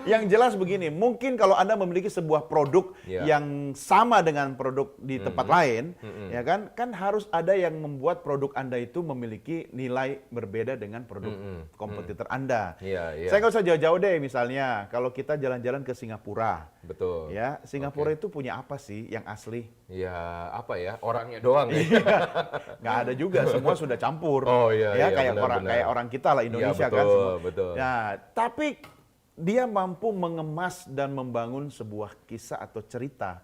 Yang jelas begini, mungkin kalau Anda memiliki sebuah produk Ya. yang sama dengan produk di tempat lain, ya kan harus ada yang membuat produk Anda itu memiliki nilai berbeda dengan produk kompetitor Anda. Iya, iya. Saya nggak usah jauh-jauh deh, misalnya kalau kita jalan-jalan ke Singapura, Betul. ya Singapura itu punya apa sih yang asli? Ya, apa ya? Orangnya doang ya. Nggak ada juga, semua sudah campur. Oh, iya, ya iya, kayak benar-benar. kayak orang kita lah Indonesia Iya, kan. betul, Semua. betul. Ya, tapi dia mampu mengemas dan membangun sebuah kisah atau cerita,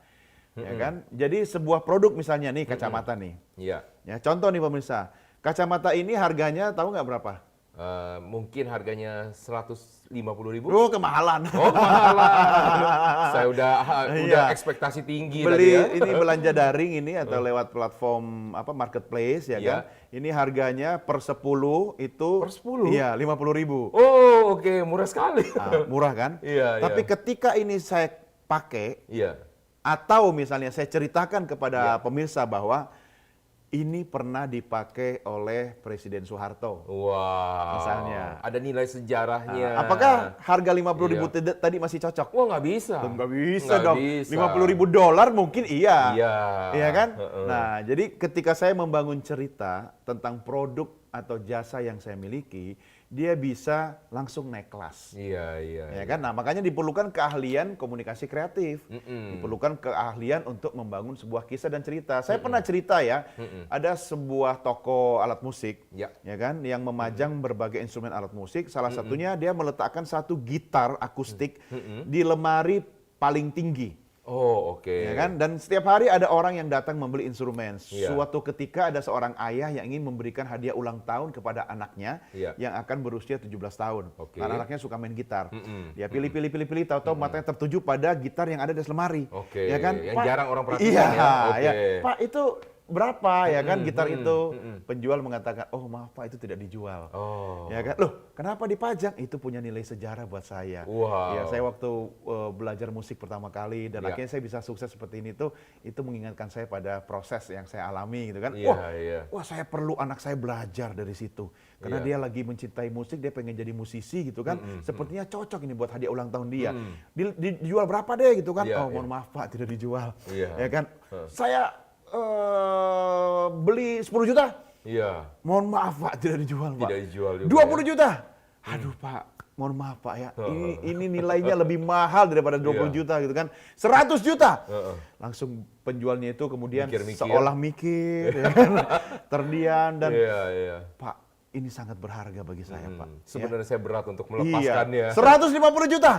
ya kan? Jadi sebuah produk misalnya nih kacamata nih, Iya. ya contoh nih pemirsa, kacamata ini harganya tahu nggak berapa? Mungkin harganya 150.000. Oh kemahalan. Oh, mahalan. Saya udah Iya. ekspektasi tinggi Beli tadi ya. ini belanja daring ini atau lewat platform apa marketplace ya Iya. kan? Ini harganya per 10 itu Per 10? Iya, 50.000. Oh, oke, murah sekali. Murah kan? Iya, Tapi iya. ketika ini saya pakai Iya. atau misalnya saya ceritakan kepada Iya. pemirsa bahwa ini pernah dipakai oleh Presiden Soeharto. Wow. Misalnya. Ada nilai sejarahnya. Apakah harga 50.000 Iya. tadi masih cocok? Wah, nggak bisa. Nggak bisa Nggak dong. bisa. $50.000 mungkin iya. Iya. Iya kan? Heeh. Nah, jadi ketika saya membangun cerita tentang produk atau jasa yang saya miliki, dia bisa langsung naik kelas. Iya, iya. Ya kan? Nah, makanya diperlukan keahlian komunikasi kreatif. Diperlukan keahlian untuk membangun sebuah kisah dan cerita. Saya pernah cerita ya, ada sebuah toko alat musik, Ya. ya kan, yang memajang berbagai instrumen alat musik. Salah satunya dia meletakkan satu gitar akustik di lemari paling tinggi. Oh, oke. Ya kan? Dan setiap hari ada orang yang datang membeli instrumen. Iya. Suatu ketika ada seorang ayah yang ingin memberikan hadiah ulang tahun kepada anaknya Iya. yang akan berusia 17 tahun. Oke. Karena anaknya suka main gitar. Dia pilih, tahu-tahu matanya tertuju pada gitar yang ada di lemari. Oke, Ya kan? yang jarang orang perhatikan iya, ya. Oke. ya. Pak, itu berapa ya kan gitar itu? Penjual mengatakan, "Oh, maaf Pak, itu tidak dijual." Oh. Ya kan? Loh, kenapa dipajang? Itu punya nilai sejarah buat saya. Wow. Ya, saya waktu belajar musik pertama kali dan Ya. akhirnya saya bisa sukses seperti ini tuh, itu mengingatkan saya pada proses yang saya alami gitu kan. Iya, Wah, iya. wah, saya perlu anak saya belajar dari situ. Karena Iya. dia lagi mencintai musik, dia pengen jadi musisi gitu kan. Sepertinya cocok ini buat hadiah ulang tahun dia. Dijual berapa deh gitu kan? Iya, Oh, iya. mohon maaf Pak, tidak dijual. Iya. Ya kan? Saya beli 10 juta. Iya. Mohon maaf Pak, tidak dijual Pak. Tidak dijual juga, 20 juta. Aduh Pak, mohon maaf Pak ya. Ini nilainya lebih mahal daripada 20 Iya. juta gitu kan. 100 juta. Heeh. Langsung penjualnya itu kemudian Mikir-mikir. seolah mikir, ya kan? Terdiam dan Iya, iya. Pak, ini sangat berharga bagi saya Pak. Sebenarnya saya berat untuk Iya, melepaskannya. 150 juta.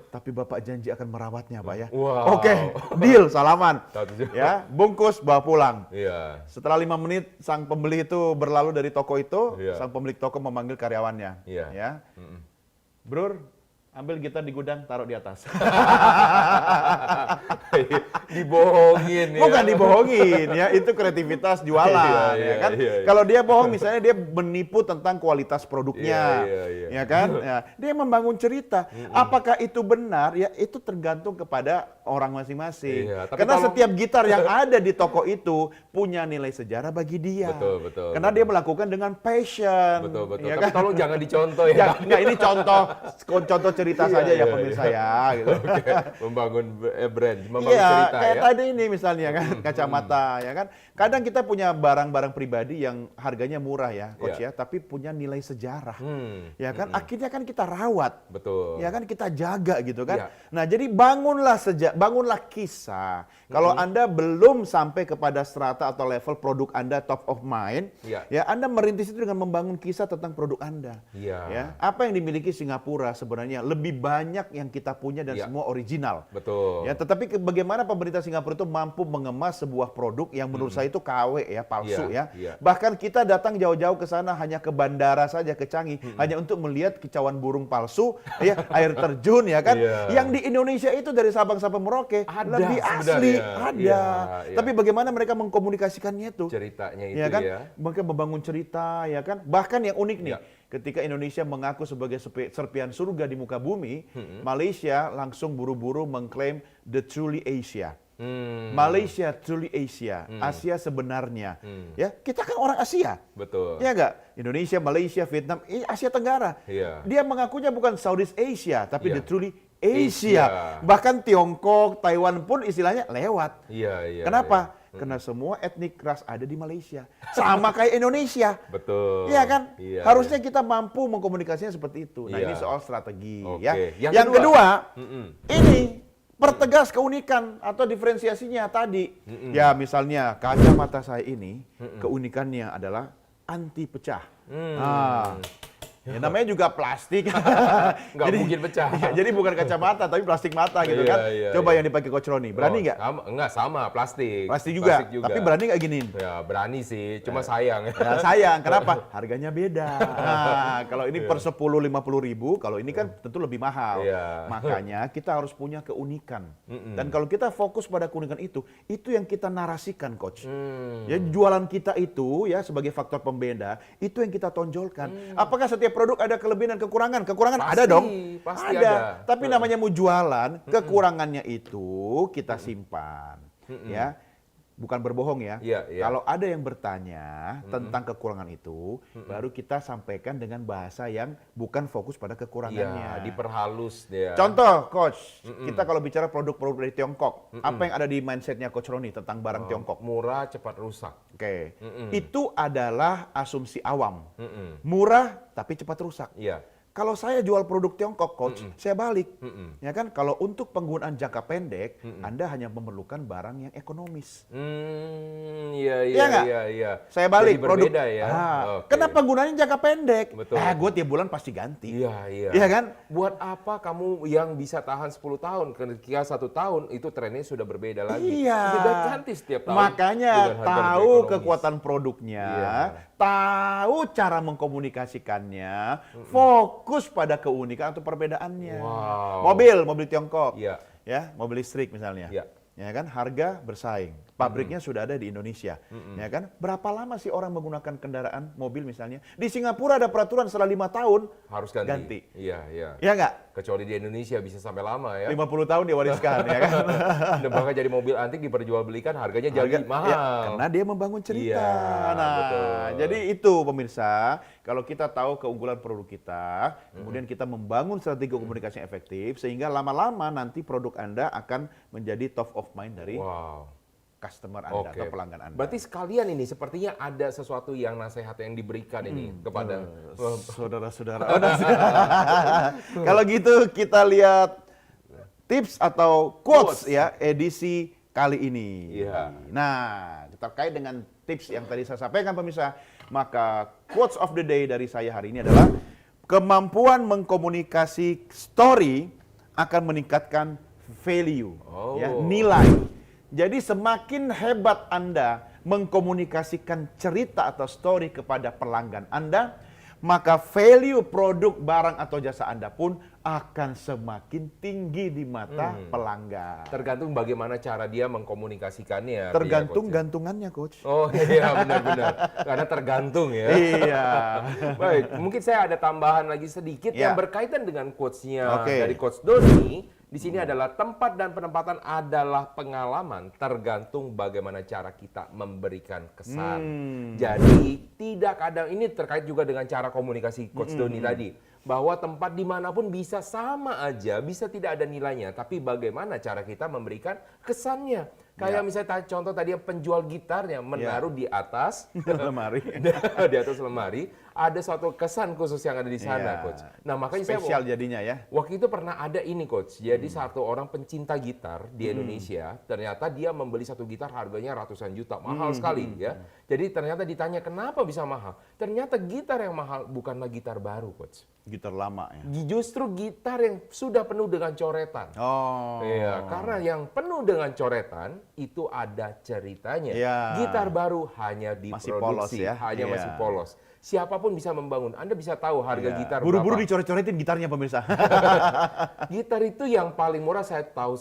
Tapi Bapak janji akan merawatnya Pak ya. Wow. Oke, deal, salaman. 100 juta. Ya, bungkus bawa pulang. Iya. Setelah 5 menit sang pembeli itu berlalu dari toko itu, Iya. sang pemilik toko memanggil karyawannya. Iya. Ya, Brur, ambil gitar di gudang, taruh di atas. Dibohongin ya. Bukan dibohongin ya, itu kreativitas jualan Iya, ya iya, kan. iya, iya. Kalau dia bohong misalnya dia menipu tentang kualitas produknya. Iya, iya, iya. Ya kan? Ya, dia membangun cerita. Apakah itu benar? Ya itu tergantung kepada orang masing-masing. Iya, tapi Karena kalau- setiap gitar yang ada di toko itu punya nilai sejarah bagi dia. Betul, betul, Karena dia melakukan dengan passion. Betul, betul. Ya Tapi kan? tolong jangan dicontoh ya. Ya, enggak, ini contoh cerita Iya, saja ya iya, pemirsa iya. ya gitu. Oke, membangun brand, membangun Iya, cerita kayak ya. tadi ini misalnya kan kacamata ya kan. Kadang kita punya barang-barang pribadi yang harganya murah ya, coach Iya. ya, tapi punya nilai sejarah. Hmm, Ya kan, akhirnya kan kita rawat. Betul. Ya kan kita jaga gitu kan. Iya. Nah, jadi bangunlah kisah. Kalau Anda belum sampai kepada strata atau level produk Anda top of mind, Iya. ya Anda merintis itu dengan membangun kisah tentang produk Anda. Iya. Ya, apa yang dimiliki Singapura sebenarnya lebih banyak yang kita punya dan Iya. semua original. Betul. Ya, tetapi bagaimana pemerintah Singapura itu mampu mengemas sebuah produk yang menurut saya itu KW ya, palsu Iya, ya. iya. Bahkan kita datang jauh-jauh ke sana hanya ke bandara saja ke Changi hanya untuk melihat kicauan burung palsu, ya, air terjun ya kan. Iya. Yang di Indonesia itu dari Sabang sampai Merauke Ada lebih sebenarnya. asli, ada. Iya, iya. Tapi bagaimana mereka mengkomunikasikannya itu? Ceritanya itu Ya kan, ya. mereka membangun cerita ya kan. Bahkan yang unik nih, Ya. ketika Indonesia mengaku sebagai serpian surga di muka bumi, Malaysia langsung buru-buru mengklaim the truly Asia. Malaysia truly Asia, Asia sebenarnya. Ya, kita kan orang Asia. Betul. Ya enggak? Indonesia, Malaysia, Vietnam, Asia Tenggara. Iya. Dia mengakunya bukan Southeast Asia, tapi Iya. the truly Asia. Asia. Bahkan Tiongkok, Taiwan pun istilahnya lewat. Iya, iya. Kenapa? Karena semua etnik ras ada di Malaysia. Sama kayak Indonesia. Iya. Betul. Iya kan? Iya, Harusnya kita mampu mengkomunikasinya seperti itu. Nah, Iya. ini soal strategi Oke. ya. Yang Yang kedua, Mm-mm. ini pertegas keunikan atau diferensiasinya tadi. Ya, misalnya kacamata saya ini keunikannya adalah anti pecah. Nah, ya namanya juga plastik. Nggak mungkin pecah. Iya, jadi bukan kacamata tapi plastik mata gitu Iya, kan. iya, Coba iya. yang dipakai Coach Roni, berani nggak? Enggak sama, plastik. Plastik juga. Tapi berani nggak giniin? Ya, berani sih, cuma sayang. Ya sayang, kenapa? Harganya beda. Nah, kalau ini per 10-50 ribu, kalau ini kan tentu lebih mahal. Iya. Makanya kita harus punya keunikan. Dan kalau kita fokus pada keunikan itu yang kita narasikan, Coach. Ya, jualan kita itu ya sebagai faktor pembeda, itu yang kita tonjolkan. Apakah setiap produk ada kelebihan dan kekurangan? Kekurangan Pasti, ada dong. pasti ada. Tapi namanya mau jualan, kekurangannya itu kita simpan. Ya. bukan berbohong ya. Iya, iya. Kalau ada yang bertanya tentang kekurangan itu, baru kita sampaikan dengan bahasa yang bukan fokus pada Iya, kekurangannya. diperhalus dia. Contoh, Coach, kita kalau bicara produk-produk dari Tiongkok, apa yang ada di mindsetnya Coach Roni tentang barang Tiongkok? Murah, cepat rusak. Oke, itu adalah asumsi awam. Mm-mm. Murah tapi cepat rusak. Iya. Kalau saya jual produk Tiongkok, Coach, saya balik. Ya kan, kalau untuk penggunaan jangka pendek, Anda hanya memerlukan barang yang ekonomis. Iya, Iya iya, nggak? iya, iya. Saya balik Jadi produk. berbeda ya. Oke. Kenapa penggunaannya jangka pendek? Betul. Gue tiap bulan pasti ganti. Iya, iya. Iya kan? Buat apa kamu yang bisa tahan 10 tahun, ketika 1 tahun itu trennya sudah berbeda lagi. Iya. Sudah ganti setiap tahun. Makanya dengan harga tahu ekonomis. kekuatan produknya, Iya. tahu cara mengkomunikasikannya, fokus pada keunikan atau perbedaannya. Wow. Mobil Tiongkok, Iya. ya, mobil listrik misalnya. Iya. Ya kan, harga bersaing. Pabriknya sudah ada di Indonesia. Ya kan? Berapa lama sih orang menggunakan kendaraan mobil misalnya? Di Singapura ada peraturan setelah 5 tahun Harus ganti. ganti. Iya, iya. Ya nggak? Kecuali di Indonesia bisa sampai lama ya. 50 tahun diwariskan ya kan? Dan bahkan jadi mobil antik diperjualbelikan harganya jadi mahal. Ya, karena dia membangun cerita. Iya, Nah, betul. jadi itu pemirsa, kalau kita tahu keunggulan produk kita, kemudian kita membangun strategi komunikasi yang efektif, sehingga lama-lama nanti produk Anda akan menjadi top of mind dari Wow. customer Anda Oke. atau pelanggan Anda. Berarti sekalian ini sepertinya ada sesuatu yang nasihat yang diberikan ini kepada Saudara-saudara. Kalau gitu kita lihat tips atau quotes ya edisi kali ini. Iya. Nah, terkait dengan tips yang tadi saya sampaikan pemirsa, maka quotes of the day dari saya hari ini adalah kemampuan mengkomunikasi story akan meningkatkan value, ya, nilai. Jadi semakin hebat Anda mengkomunikasikan cerita atau story kepada pelanggan Anda, maka value produk, barang atau jasa Anda pun akan semakin tinggi di mata pelanggan. tergantung bagaimana cara dia mengkomunikasikannya. Tergantung artinya, Coach. gantungannya, Coach. Oh iya, benar-benar. Karena tergantung ya. Iya. Baik, mungkin saya ada tambahan lagi sedikit Ya. yang berkaitan dengan quotes-nya Oke. dari Coach Doni. Di sini adalah tempat dan penempatan adalah pengalaman, tergantung bagaimana cara kita memberikan kesan. Jadi tidak ada, ini terkait juga dengan cara komunikasi Coach Doni tadi, bahwa tempat dimanapun bisa sama aja, bisa tidak ada nilainya, tapi bagaimana cara kita memberikan kesannya. Kayak misalnya contoh tadi yang penjual gitarnya menaruh di atas Lemari. di atas lemari, ada suatu kesan khusus yang ada di sana, Iya. Coach. Nah, makanya Spesial jadinya ya. waktu itu pernah ada ini, Coach. Jadi satu orang pencinta gitar di Indonesia, ternyata dia membeli satu gitar harganya ratusan juta, mahal sekali ya. Jadi ternyata ditanya kenapa bisa mahal. Ternyata gitar yang mahal bukanlah gitar baru, Coach. Gitar lama ya. Justru gitar yang sudah penuh dengan coretan. Oh. Iya, karena yang penuh dengan coretan itu ada ceritanya. Iya. Gitar baru hanya Masih polos diproduksi, ya. hanya Iya. masih polos. Siapapun bisa membangun. Anda bisa tahu harga Iya. gitar Buru-buru berapa. dicoret-coretin gitarnya pemirsa. Gitar itu yang paling murah saya tahu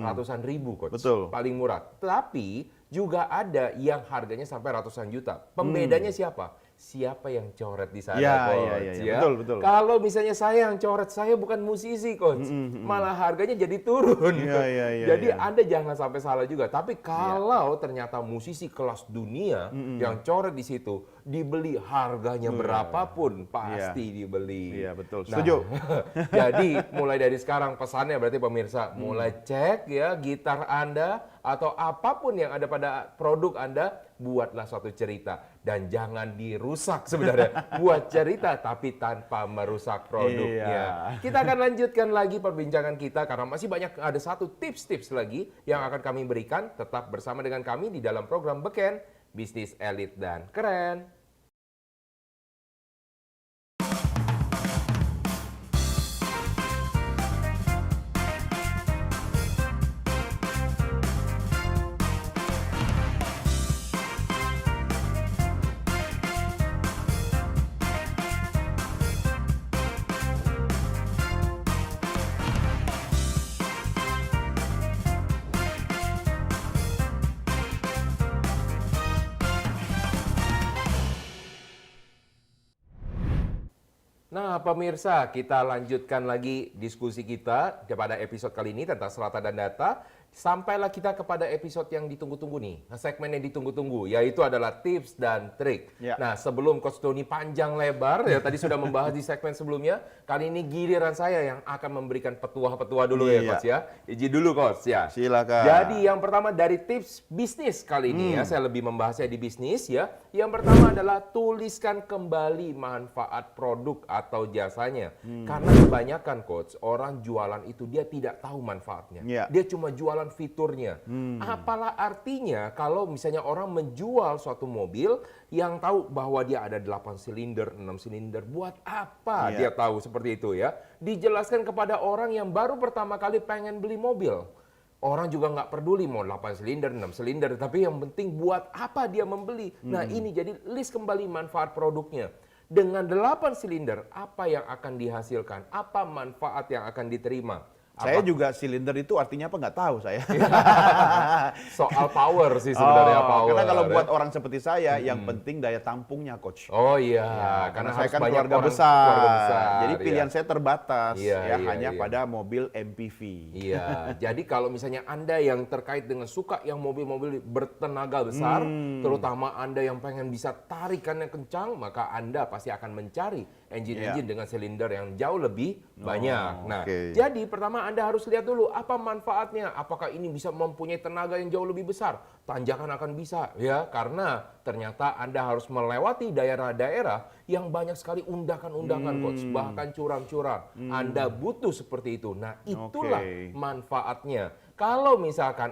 ratusan ribu, Coach. Betul. Paling murah. Tapi juga ada yang harganya sampai ratusan juta. Pembedanya siapa? Siapa yang coret di sana, Ya, Coach? ya. Betul, betul. Kalau misalnya saya yang coret, saya bukan musisi, Coach. Malah harganya jadi turun. Iya, Jadi iya. Anda jangan sampai salah juga. Tapi kalau ternyata musisi kelas dunia yang coret di situ dibeli harganya berapapun pasti dibeli. Iya, betul. Nah, Setuju. jadi mulai dari sekarang pesannya berarti pemirsa mulai cek ya gitar Anda atau apapun yang ada pada produk Anda, buatlah suatu cerita dan jangan dirusak sebenarnya. Buat cerita tapi tanpa merusak produknya. Iya. Kita akan lanjutkan lagi perbincangan kita karena masih banyak, ada satu tips-tips lagi yang akan kami berikan. Tetap bersama dengan kami di dalam program Beken, Bisnis Elit dan Keren. Nah, pemirsa, kita lanjutkan lagi diskusi kita pada episode kali ini tentang strata dan data. Sampailah kita kepada episode yang ditunggu-tunggu nih, segmen yang ditunggu-tunggu, yaitu adalah tips dan trik. Ya. Nah, sebelum Coach Doni panjang lebar, ya tadi sudah membahas di segmen sebelumnya, kali ini giliran saya yang akan memberikan petua-petua dulu ya Iya. Coach ya. Izin dulu Coach ya. Silakan. Jadi yang pertama dari tips bisnis kali ini ya, saya lebih membahasnya di bisnis ya. Yang pertama adalah tuliskan kembali manfaat produk atau jasanya. Karena kebanyakan Coach, orang jualan itu dia tidak tahu manfaatnya. Iya. Dia cuma jualan fiturnya. Apalah artinya kalau misalnya orang menjual suatu mobil yang tahu bahwa dia ada 8 silinder, 6 silinder, buat apa Iya. dia tahu seperti itu ya. Dijelaskan kepada orang yang baru pertama kali pengen beli mobil. Orang juga nggak peduli mau 8 silinder, 6 silinder, tapi yang penting buat apa dia membeli. Nah ini jadi list kembali manfaat produknya. Dengan 8 silinder, apa yang akan dihasilkan? Apa manfaat yang akan diterima? Saya juga silinder itu artinya apa nggak tahu saya. Soal power sih sebenarnya power. Karena kalau ya. buat orang seperti saya, yang penting daya tampungnya, Coach. Oh iya, Karena harus saya kan banyak keluarga orang- besar. keluarga besar, Jadi iya. pilihan saya terbatas Iya, ya iya, hanya iya. pada mobil MPV. Iya, jadi kalau misalnya Anda yang terkait dengan suka yang mobil-mobil bertenaga besar, terutama Anda yang pengen bisa tarikannya kencang, maka Anda pasti akan mencari engine-engine dengan silinder yang jauh lebih banyak. Nah, oke. jadi pertama Anda harus lihat dulu apa manfaatnya. Apakah ini bisa mempunyai tenaga yang jauh lebih besar? Tanjakan akan bisa, ya, karena ternyata Anda harus melewati daerah-daerah yang banyak sekali undakan-undakan, Coach, bahkan curam-curam. Anda butuh seperti itu. Nah, itulah Oke. manfaatnya. Kalau misalkan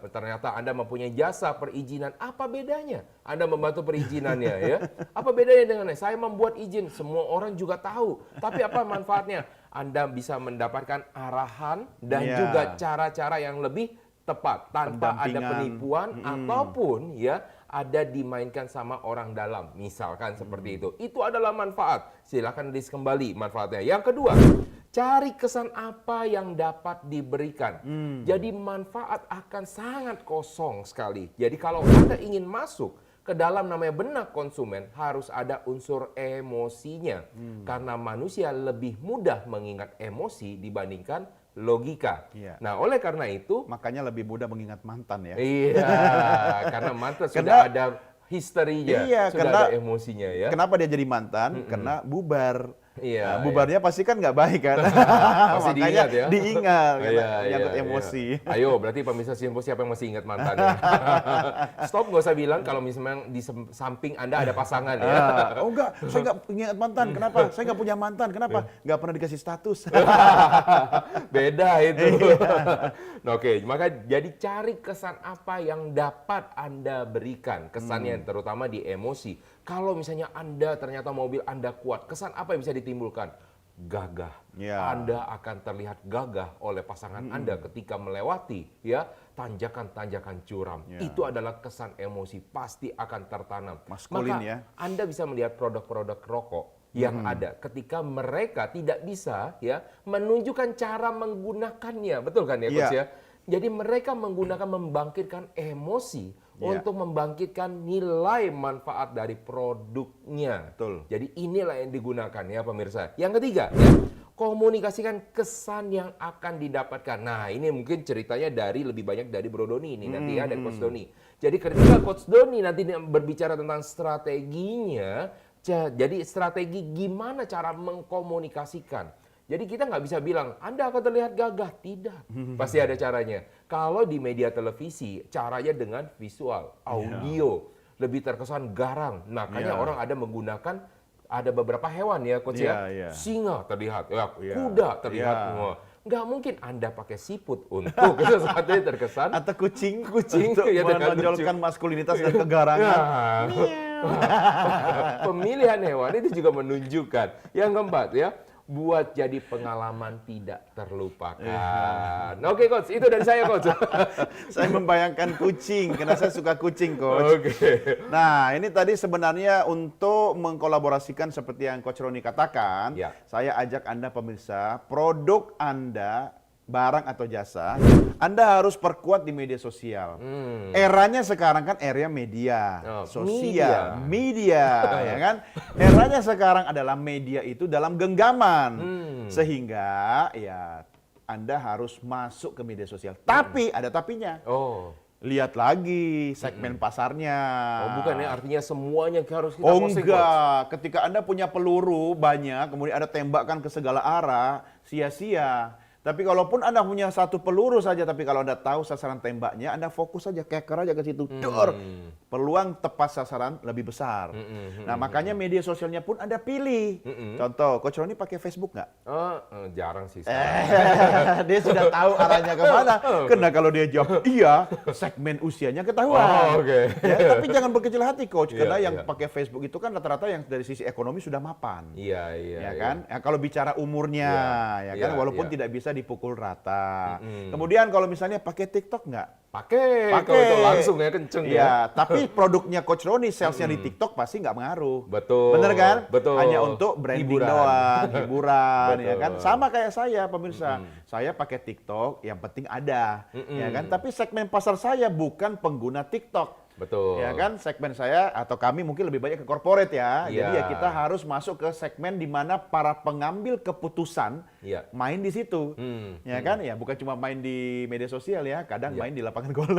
ternyata Anda mempunyai jasa perizinan, apa bedanya? Anda membantu perizinannya ya. Apa bedanya dengan saya membuat izin? Semua orang juga tahu. Tapi apa manfaatnya? Anda bisa mendapatkan arahan dan Iya. juga cara-cara yang lebih tepat tanpa ada Pendampingan. penipuan ataupun ya ada dimainkan sama orang dalam. Misalkan seperti itu. Itu adalah manfaat. Silakan list kembali manfaatnya. Yang kedua, cari kesan apa yang dapat diberikan. Jadi manfaat akan sangat kosong sekali. Jadi kalau Anda ingin masuk ke dalam namanya benak konsumen, harus ada unsur emosinya. Karena manusia lebih mudah mengingat emosi dibandingkan logika. Iya. Nah, oleh karena itu, Makanya lebih mudah mengingat mantan ya. iya, karena mantan sudah Karena- ada histerinya, Iya, sudah karena- ada emosinya ya. Kenapa dia jadi mantan? Karena bubar. Iya, Nah, bubarnya pasti kan nggak baik kan? Pasti Makanya diingat ya. diingat, Iya, karena iya, menyangkut iya. emosi. Ayo, berarti pemirsa Simpo siapa yang masih ingat mantan ya? Stop, gak usah bilang kalau misalnya di samping Anda ada pasangan ya. Oh enggak, saya nggak ingat mantan. Kenapa? Saya nggak punya mantan. Kenapa? Nggak pernah dikasih status. Beda itu. Iya. Nah, oke, maka jadi cari kesan apa yang dapat Anda berikan. Kesannya terutama di emosi. Kalau misalnya Anda ternyata mobil Anda kuat, kesan apa yang bisa ditimbulkan? Gagah. Ya. Anda akan terlihat gagah oleh pasangan Anda ketika melewati ya tanjakan-tanjakan curam. Ya. Itu adalah kesan emosi, pasti akan tertanam. Maskulin Maka ya. Anda bisa melihat produk-produk rokok yang ada ketika mereka tidak bisa ya menunjukkan cara menggunakannya, betul kan ya Coach Iya. ya? Jadi mereka menggunakan membangkitkan emosi Iya. untuk membangkitkan nilai manfaat dari produknya. Betul. Jadi inilah yang digunakan ya pemirsa. Yang ketiga ya, komunikasikan kesan yang akan didapatkan. Nah, ini mungkin ceritanya dari lebih banyak dari Bro Doni ini nanti ya, dari Coach Doni. Jadi ketika Coach Doni nanti berbicara tentang strateginya, jadi strategi gimana cara mengkomunikasikan. Jadi kita nggak bisa bilang, Anda akan terlihat gagah. Tidak. Pasti ada caranya. Kalau di media televisi, caranya dengan visual, audio. Lebih terkesan garang. Makanya Iya. orang ada menggunakan, ada beberapa hewan ya Coach Iya, ya. iya. Singa terlihat, ya, Iya. kuda terlihat. Iya. Wah, nggak mungkin Anda pakai siput untuk sesuatu yang terkesan. Atau kucing, ya, untuk dengan menonjolkan lucu. maskulinitas dan kegarangan. Pemilihan hewan itu juga menunjukkan. Yang keempat ya, buat jadi pengalaman tidak terlupakan. Oke Coach, itu dari saya Coach. Saya membayangkan kucing, karena saya suka kucing, Coach. Oke. Nah, ini tadi sebenarnya untuk mengkolaborasikan seperti yang Coach Roni katakan, Ya. saya ajak Anda pemirsa, produk Anda, barang atau jasa, Anda harus perkuat di media sosial. Eranya sekarang kan era media, Oh, sosial, media, ya kan? Eranya sekarang adalah media itu dalam genggaman. Sehingga ya Anda harus masuk ke media sosial. Tapi ada tapinya. Oh. Lihat lagi segmen pasarnya. Oh, bukan ya, artinya semuanya harus kita Oh posting, enggak, ketika Anda punya peluru banyak, kemudian Anda tembakkan ke segala arah, sia-sia. Tapi kalaupun Anda punya satu peluru saja, tapi kalau Anda tahu sasaran tembaknya, Anda fokus saja, keker aja ke situ. Dor! Peluang tepat sasaran lebih besar. Nah, makanya media sosialnya pun Anda pilih. Contoh, Coach Roni pakai Facebook nggak? Jarang sih. Dia sudah tahu arahnya kemana. Karena kalau dia jawab iya, segmen usianya ketahuan. Oh, oke. Ya, tapi jangan berkecil hati, Coach. Karena Iya, yang iya. pakai Facebook itu kan rata-rata yang dari sisi ekonomi sudah mapan. Iya, iya. Ya kan? Ya, kalau bicara umurnya, ya kan, Iya, walaupun iya. tidak bisa dipukul rata. Kemudian kalau misalnya pakai TikTok nggak? Pakai, kalau itu langsung ya kenceng ya. Iya, tapi produknya Coach Roni, salesnya di TikTok pasti nggak mengaruh. Betul. Bener kan? Betul. Hanya untuk branding Hiburan. doang, hiburan, ya Betul. kan? Sama kayak saya, pemirsa. Saya pakai TikTok, yang penting ada, ya kan? Tapi segmen pasar saya bukan pengguna TikTok. Betul. Ya kan, segmen saya atau kami mungkin lebih banyak ke corporate ya. Iya. Jadi ya kita harus masuk ke segmen di mana para pengambil keputusan Iya. main di situ. Ya kan? Ya bukan cuma main di media sosial ya, kadang main di lapangan golf,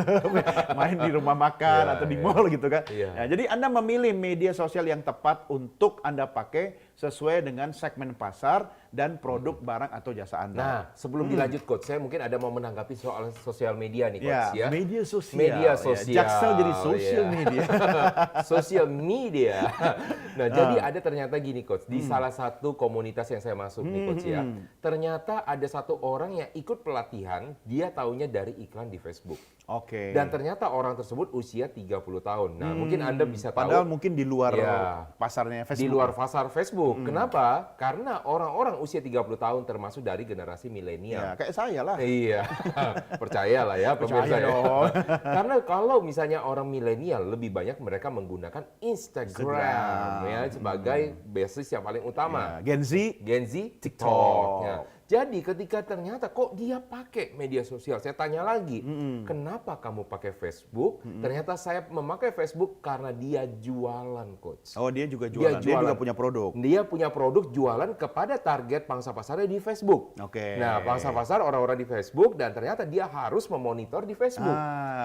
main di rumah makan Iya, atau di iya. mall gitu kan. Iya. Ya, jadi Anda memilih media sosial yang tepat untuk Anda pakai sesuai dengan segmen pasar dan produk barang atau jasa Anda. Nah, sebelum dilanjut Coach, saya mungkin ada mau menanggapi soal sosial media nih Coach ya. Media sosial. Media ya. sosial. Jaksel jadi social ya. media. Sosial media. Nah, jadi ada ternyata gini Coach, di salah satu komunitas yang saya masuk nih Coach ya. Ternyata ada satu orang yang ikut pelatihan, dia taunya dari iklan di Facebook. Oke. Dan ternyata orang tersebut usia 30 tahun. Nah, mungkin Anda bisa tahu Padahal mungkin di luar Ya. pasarnya Facebook. di luar pasar Facebook. Kenapa? Karena orang-orang usia 30 tahun termasuk dari generasi Ya, milenial. kayak saya lah. Iya, percayalah ya pemirsa Percaya ya. dong. Karena kalau misalnya orang milenial lebih banyak mereka menggunakan Instagram ya sebagai basis yang paling utama. Ya, Gen Z. Gen Z TikTok. TikTok. Ya. Jadi ketika ternyata kok dia pakai media sosial, saya tanya lagi, kenapa kamu pakai Facebook? Ternyata saya memakai Facebook karena dia jualan, Coach. Oh, dia juga jualan. Dia juga punya produk. Dia punya produk jualan kepada target pangsa pasarnya di Facebook. Oke. Nah, pangsa pasar orang-orang di Facebook dan ternyata dia harus memonitor di Facebook.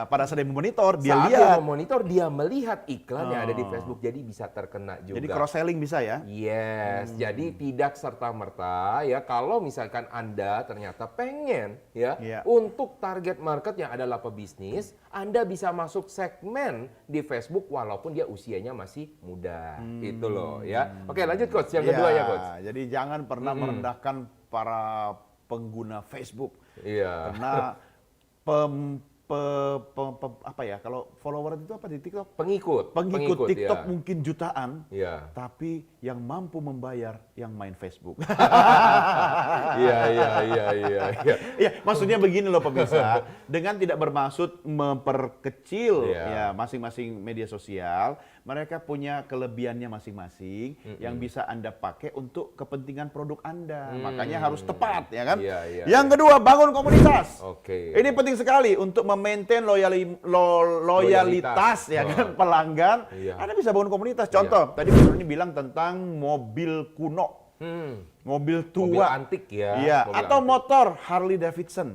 Pada saat dia memonitor, dia Saat dia lihat. memonitor, dia melihat iklan yang ada di Facebook, jadi bisa terkena juga. Jadi cross selling bisa ya? Yes, jadi tidak serta-merta ya kalau misalkan Anda ternyata pengen ya Iya. untuk target market yang adalah pebisnis, Anda bisa masuk segmen di Facebook walaupun dia usianya masih muda. Itu loh ya. Oke, lanjut Coach, yang kedua ya Coach. Jadi jangan pernah merendahkan para pengguna Facebook. Iya. Karena apa ya, kalau follower itu apa di TikTok? Pengikut TikTok ya. mungkin jutaan, Iya. tapi yang mampu membayar yang main Facebook. Iya. Ya, maksudnya begini loh pemirsa, dengan tidak bermaksud memperkecil Iya. ya masing-masing media sosial, mereka punya kelebihannya masing-masing yang bisa Anda pakai untuk kepentingan produk Anda. Makanya harus tepat ya kan? Iya, Yang kedua, bangun komunitas. Oke. Ini penting sekali untuk memaintain loyalitas ya kan pelanggan. Iya. Anda bisa bangun komunitas. Contoh, tadi Mas Roni bilang tentang mobil kuno, mobil tua, Mobil antik ya. iya, Mobil atau antik. motor Harley Davidson.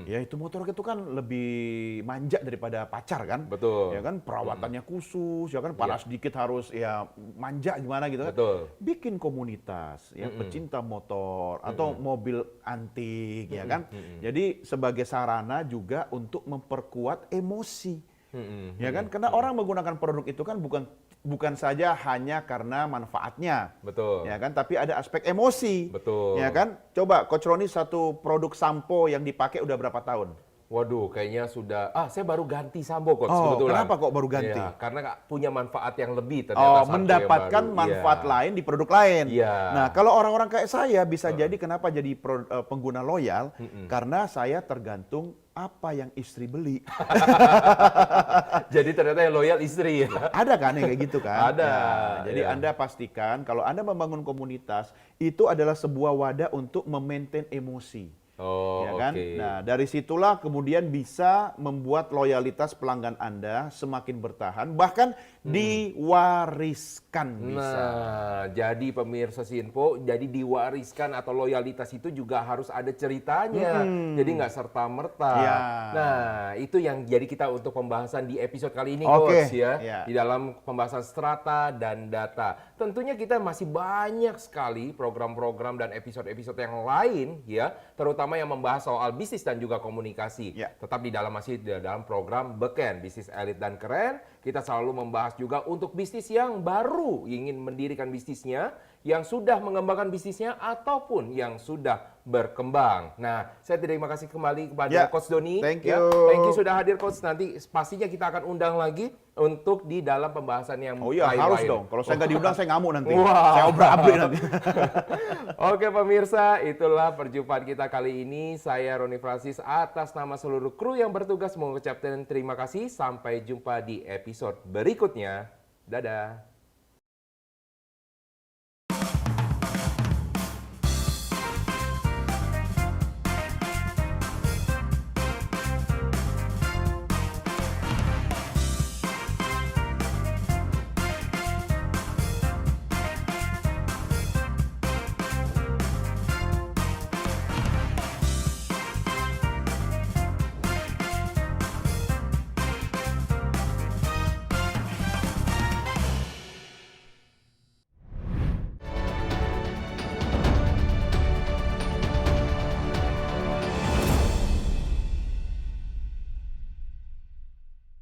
Ya itu motor itu kan lebih manja daripada pacar kan. Betul. Ya kan perawatannya khusus, ya kan panas sedikit harus ya manja gimana gitu kan. Betul. Bikin komunitas ya pecinta motor atau mobil antik ya kan. Jadi sebagai sarana juga untuk memperkuat emosi. Ya kan? Karena orang menggunakan produk itu kan bukan saja hanya karena manfaatnya. Betul. Ya kan, tapi ada aspek emosi. Betul. Ya kan? Coba Coach Roni satu produk sampo yang dipakai udah berapa tahun? Waduh, kayaknya sudah. Saya baru ganti sampo Coach Oh, sebetulnya. kenapa kok baru ganti? Iya, karena nggak punya manfaat yang lebih ternyata. sampo yang Mendapatkan baru. manfaat Iya. lain di produk lain. Iya. Nah, kalau orang-orang kayak saya bisa jadi kenapa jadi pengguna loyal? Karena saya tergantung apa yang istri beli. Jadi ternyata yang loyal istri ya. Ada kan yang kayak gitu kan? Ada, Ya, jadi iya. Anda pastikan kalau Anda membangun komunitas, itu adalah sebuah wadah untuk memaintain emosi. Oh, Ya kan? oke. Nah, dari situlah kemudian bisa membuat loyalitas pelanggan Anda semakin bertahan, bahkan diwariskan bisa. Nah, jadi pemirsa Sinfo, jadi diwariskan atau loyalitas itu juga harus ada ceritanya. Jadi nggak serta-merta. Ya. Nah, itu yang jadi kita untuk pembahasan di episode kali ini, Oke, Coach, ya. ya. Di dalam pembahasan strata dan data. Tentunya kita masih banyak sekali program-program dan episode-episode yang lain, ya. Terutama yang membahas soal bisnis dan juga komunikasi. Ya. Tetap masih di dalam program Beken, Bisnis Elit dan Keren. Kita selalu membahas juga untuk bisnis yang baru ingin mendirikan bisnisnya, yang sudah mengembangkan bisnisnya, ataupun yang sudah berkembang. Nah, saya terima kasih kembali kepada Ya, Coach Doni. thank Ya. you. Thank you sudah hadir, Coach. Nanti pastinya kita akan undang lagi untuk di dalam pembahasan yang Oh iya, harus dong. Kalau saya nggak diundang, saya ngamuk nanti. Wah. Saya obrak-abrik nanti. Oke pemirsa, itulah perjumpaan kita kali ini. Saya Roni Francis atas nama seluruh kru yang bertugas mengucapkan terima kasih. Sampai jumpa di episode berikutnya. Dadah.